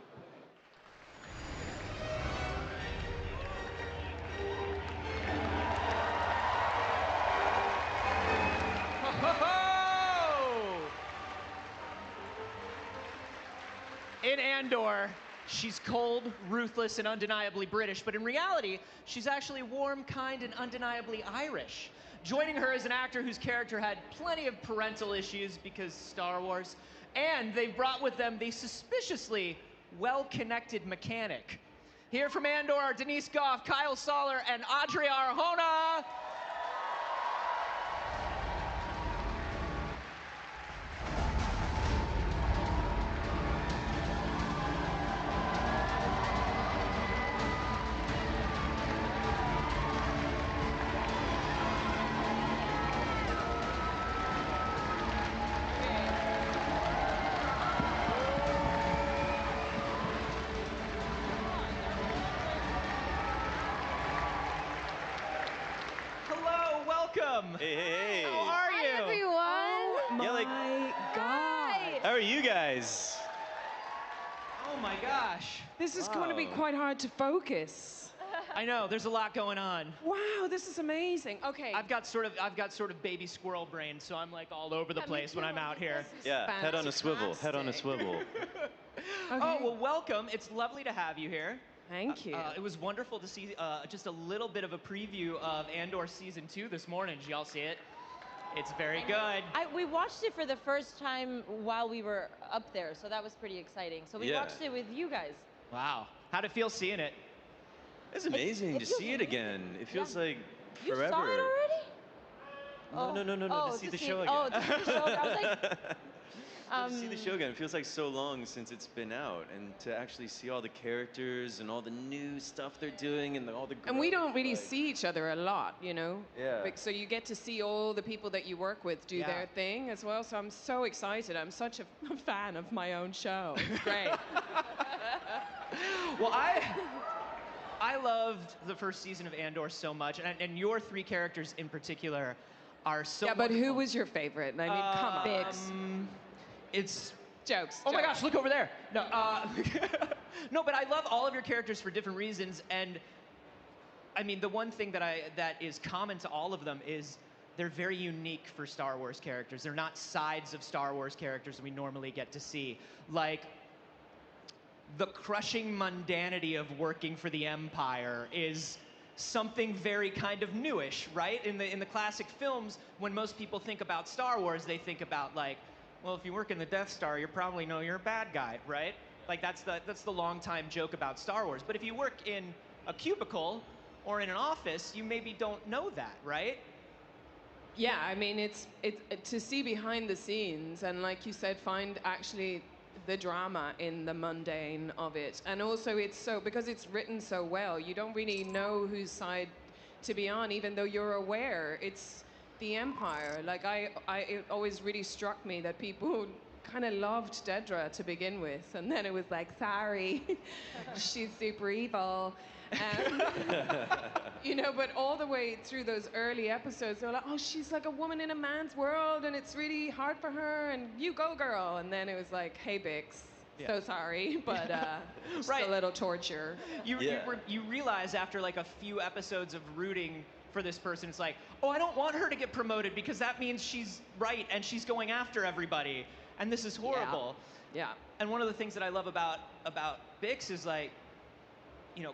In Andor, she's cold, ruthless, and undeniably British, but in reality, she's actually warm, kind, and undeniably Irish. Joining her is an actor whose character had plenty of parental issues because Star Wars, and they've brought with them the suspiciously well-connected mechanic. Here from Andor are Denise Goff, Kyle Soller, and Adria Arjona. Hey. How are you? Hi, everyone. My God. How are you guys? Oh my gosh. This is going to be quite hard to focus. I know, there's a lot going on. Wow, this is amazing. Okay. I've got sort of baby squirrel brain, so I'm like all over the place when I'm out here. Yeah, head on a swivel. Head on a swivel. Oh, well, welcome. It's lovely to have you here. Thank you. It was wonderful to see just a little bit of a preview of Andor Season 2 this morning. Did y'all see it? It's very good. We watched it for the first time while we were up there, so that was pretty exciting. So we watched it with you guys. Wow. How'd it feel seeing it? It's amazing to see it again. It feels like You forever. saw it already? No, to see the show again. Oh, to see the show. I was like, To see the show again. It feels like so long since it's been out, and to actually see all the characters and all the new stuff they're doing and all the. And we don't really like- see each other a lot, you know? Yeah. Like, so you get to see all the people that you work with do their thing as well. So I'm so excited. I'm such a fan of my own show. It's great. Well, I loved the first season of Andor so much, and your three characters in particular are so. Yeah, but who wonderful. was your favorite? I mean, come on. Biggs. It's jokes. Oh my gosh, look over there. No, no, but I love all of your characters for different reasons, and I mean the one thing that is common to all of them is they're very unique for Star Wars characters. They're not sides of Star Wars characters we normally get to see, like the crushing mundanity of working for the Empire is something very kind of newish, right? In the classic films, when most people think about Star Wars, they think about like, well, if you work in the Death Star, you probably know you're a bad guy, right? Like that's the long time joke about Star Wars. But if you work in a cubicle or in an office, you maybe don't know that, right? Yeah, I mean, it's to see behind the scenes and, like you said, find actually the drama in the mundane of it. And also it's so, because it's written so well, you don't really know whose side to be on, even though you're aware it's the Empire. Like it always really struck me that people kind of loved Dedra to begin with, and then it was like, sorry, she's super evil. You know, but all the way through those early episodes, they were like, oh, she's like a woman in a man's world, and it's really hard for her, and you go, girl. And then it was like, hey, Bix, so sorry, but just a little torture. You realize after like a few episodes of rooting for this person, it's like, oh, I don't want her to get promoted because that means she's right and she's going after everybody, and this is horrible. Yeah. And one of the things that I love about Bix is like, you know,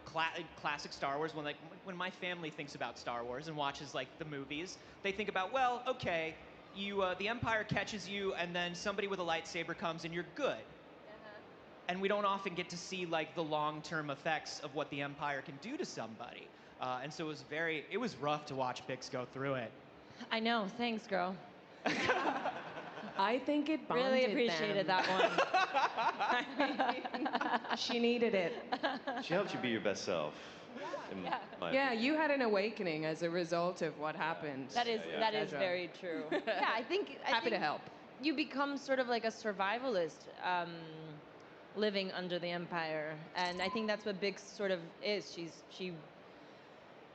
classic Star Wars. When my family thinks about Star Wars and watches like the movies, they think about, well, okay, the Empire catches you, and then somebody with a lightsaber comes, and you're good. And we don't often get to see like the long-term effects of what the Empire can do to somebody. And so it was rough to watch Bix go through it. I know. Thanks, girl. I think it bonded Really appreciated them. that one. She needed it. She helped you be your best self. in my Yeah, opinion. you had an awakening as a result of what happened. That is Yeah. that is Dedra. very true. Yeah, I think Happy to help. You become sort of like a survivalist living under the Empire, and I think that's what Bix sort of is. She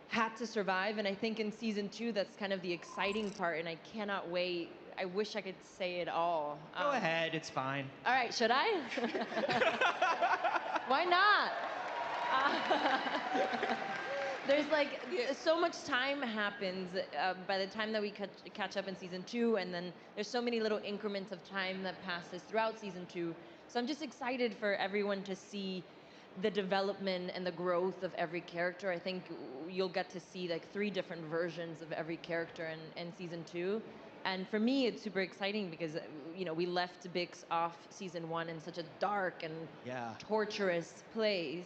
had to survive, and I think in season 2 that's kind of the exciting part, and I cannot wait. I wish I could say it all. Go ahead, it's fine. All right, should I? Why not? There's like so much time happens by the time that we catch up in season 2, and then there's so many little increments of time that passes throughout season 2. So I'm just excited for everyone to see the development and the growth of every character. I think you'll get to see like 3 different versions of every character in season 2. And for me, it's super exciting because, you know, we left Bix off season 1 in such a dark and torturous place.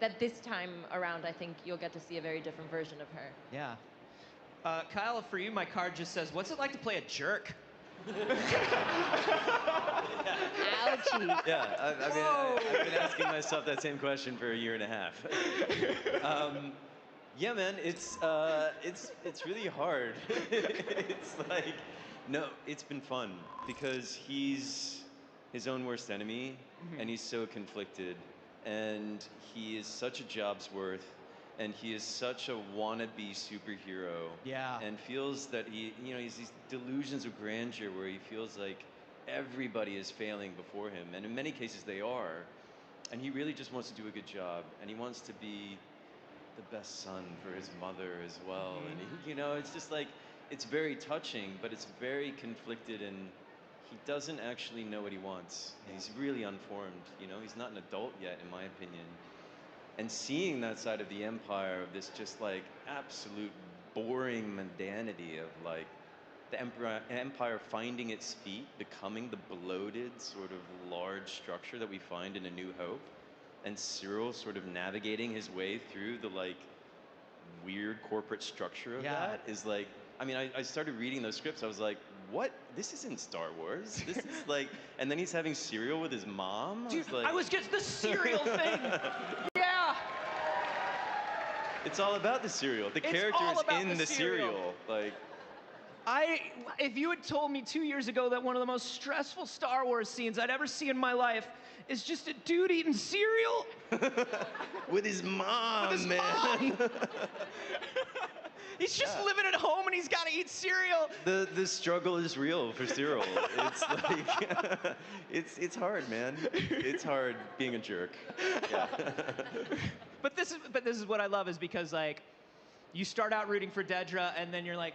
That this time around, I think you'll get to see a very different version of her. Yeah. Kyle, for you, my card just says, what's it like to play a jerk? Ouchie. Yeah, I've been asking myself that same question for a year and a half. Yeah, man, it's really hard. It's like, no, it's been fun because he's his own worst enemy, and he's so conflicted, and he is such a job's worth, and he is such a wannabe superhero. Yeah. And feels that he's these delusions of grandeur where he feels like everybody is failing before him, and in many cases they are. And he really just wants to do a good job, and he wants to be the best son for his mother as well. And it's just like, it's very touching, but it's very conflicted, and he doesn't actually know what he wants. He's really unformed, he's not an adult yet, in my opinion. And seeing that side of the Empire, of this just like absolute boring mundanity of like the Empire finding its feet, becoming the bloated sort of large structure that we find in A New Hope, and Cyril sort of navigating his way through the like weird corporate structure of that is like, I started reading those scripts, I was like, what? This isn't Star Wars. This is like, and then he's having cereal with his mom. Dude, I was just the cereal thing. Yeah. It's all about the cereal. The It's character all is about in the the cereal. cereal. Like, If you had told me 2 years ago that one of the most stressful Star Wars scenes I'd ever see in my life is just a dude eating cereal with his mom, man. He's just living at home and he's got to eat cereal. The struggle is real for Cyril. It's like, it's hard, man. It's hard being a jerk. Yeah. But this is what I love, is because like, you start out rooting for Dedra, and then you're like,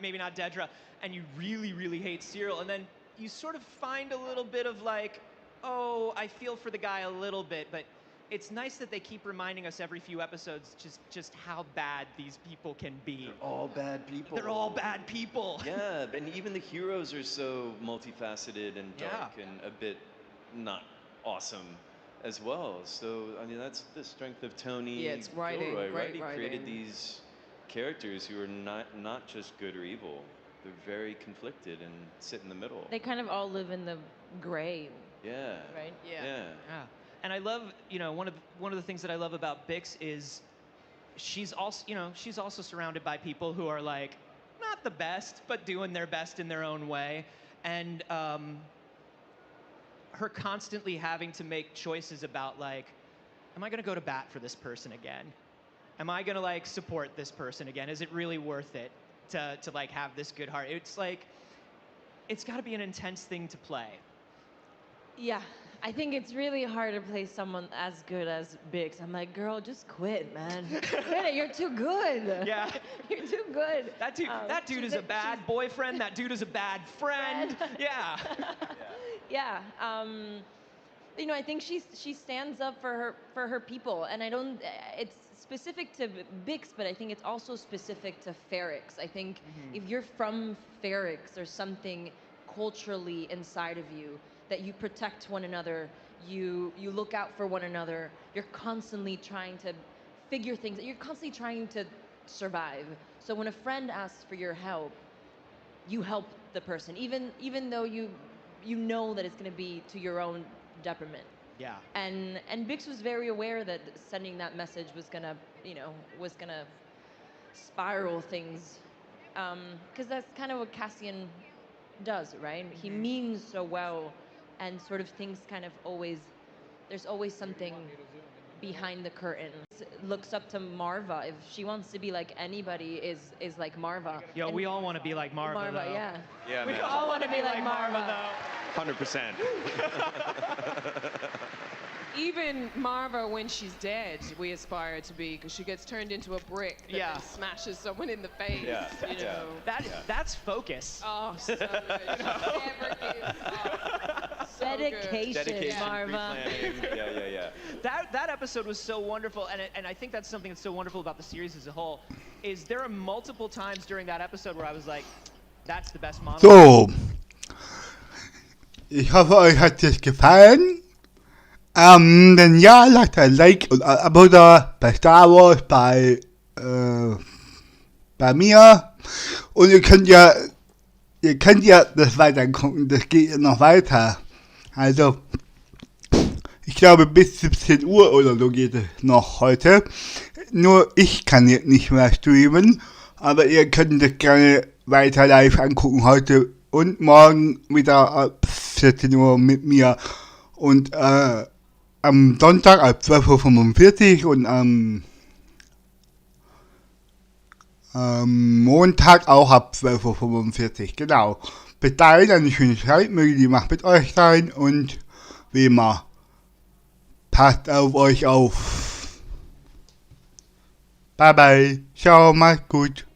maybe not Dedra, and you really, really hate Cyril, and then you sort of find a little bit of like, oh, I feel for the guy a little bit, but it's nice that they keep reminding us every few episodes just how bad these people can be. They're all bad people. They're all bad people. Yeah, and even the heroes are so multifaceted and dark and a bit not awesome as well. So, that's the strength of Tony Yeah, it's writing, Gilroy, right? great He writing. created these characters who are not just good or evil. They're very conflicted and sit in the middle. They kind of all live in the gray. Yeah. Right? Yeah. And I love, one of the things that I love about Bix is she's also surrounded by people who are like not the best, but doing their best in their own way, and her constantly having to make choices about like, am I going to go to bat for this person again? Am I going to like support this person again? Is it really worth it to like have this good heart? It's like, it's got to be an intense thing to play. Yeah, I think it's really hard to play someone as good as Bix. I'm like, girl, just quit, man. Quit it. You're too good. Yeah. You're too good. That dude is a bad boyfriend. That dude is a bad friend. Yeah. Yeah. I think she stands up for her people, and I don't. It's specific to Bix, but I think it's also specific to Ferrix. I think if you're from Ferrix, there's something culturally inside of you that you protect one another You look out for one another. You're constantly trying to figure things. You're constantly trying to survive. So when a friend asks for your help, you help the person, even though you know that it's going to be to your own detriment. Yeah. And Bix was very aware that sending that message was gonna spiral things, because that's kind of what Cassian does, right? He means so well, and sort of things kind of there's always something behind the curtain. Looks up to Marva. If she wants to be like anybody, is like Marva. Yo, And we all want to be like Marva, though. yeah. Yeah, We man. all want to be like Marva, though. 100%. Even Marva, when she's dead, we aspire to be, because she gets turned into a brick that then smashes someone in the face. Yeah, You know. That's focus. Oh, so good. Never gives up. So Dedication, Dedication, Marva. pre-planning. Yeah. That episode was so wonderful, and I think that's something that's so wonderful about the series as a whole, is there are multiple times during that episode where I was like, that's the best monologue. So, ich hoffe, euch hat es gefallen. Wenn ja, lasst ein Like und ein Abo da bei Star Wars, bei mir. Und ihr könnt ja das weiter gucken, das geht ja noch weiter. Also, ich glaube bis 17 Uhr oder so geht es noch heute. Nur ich kann jetzt nicht mehr streamen, aber ihr könnt das gerne weiter live angucken heute und morgen wieder ab 14 Uhr mit mir. Und am Sonntag ab 12:45 Uhr und am Montag auch ab 12:45 Uhr. Genau. Bis dahin eine schöne Zeit, möge die Macht mit euch sein und wie immer, passt auf euch auf. Bye bye. Ciao, macht's gut.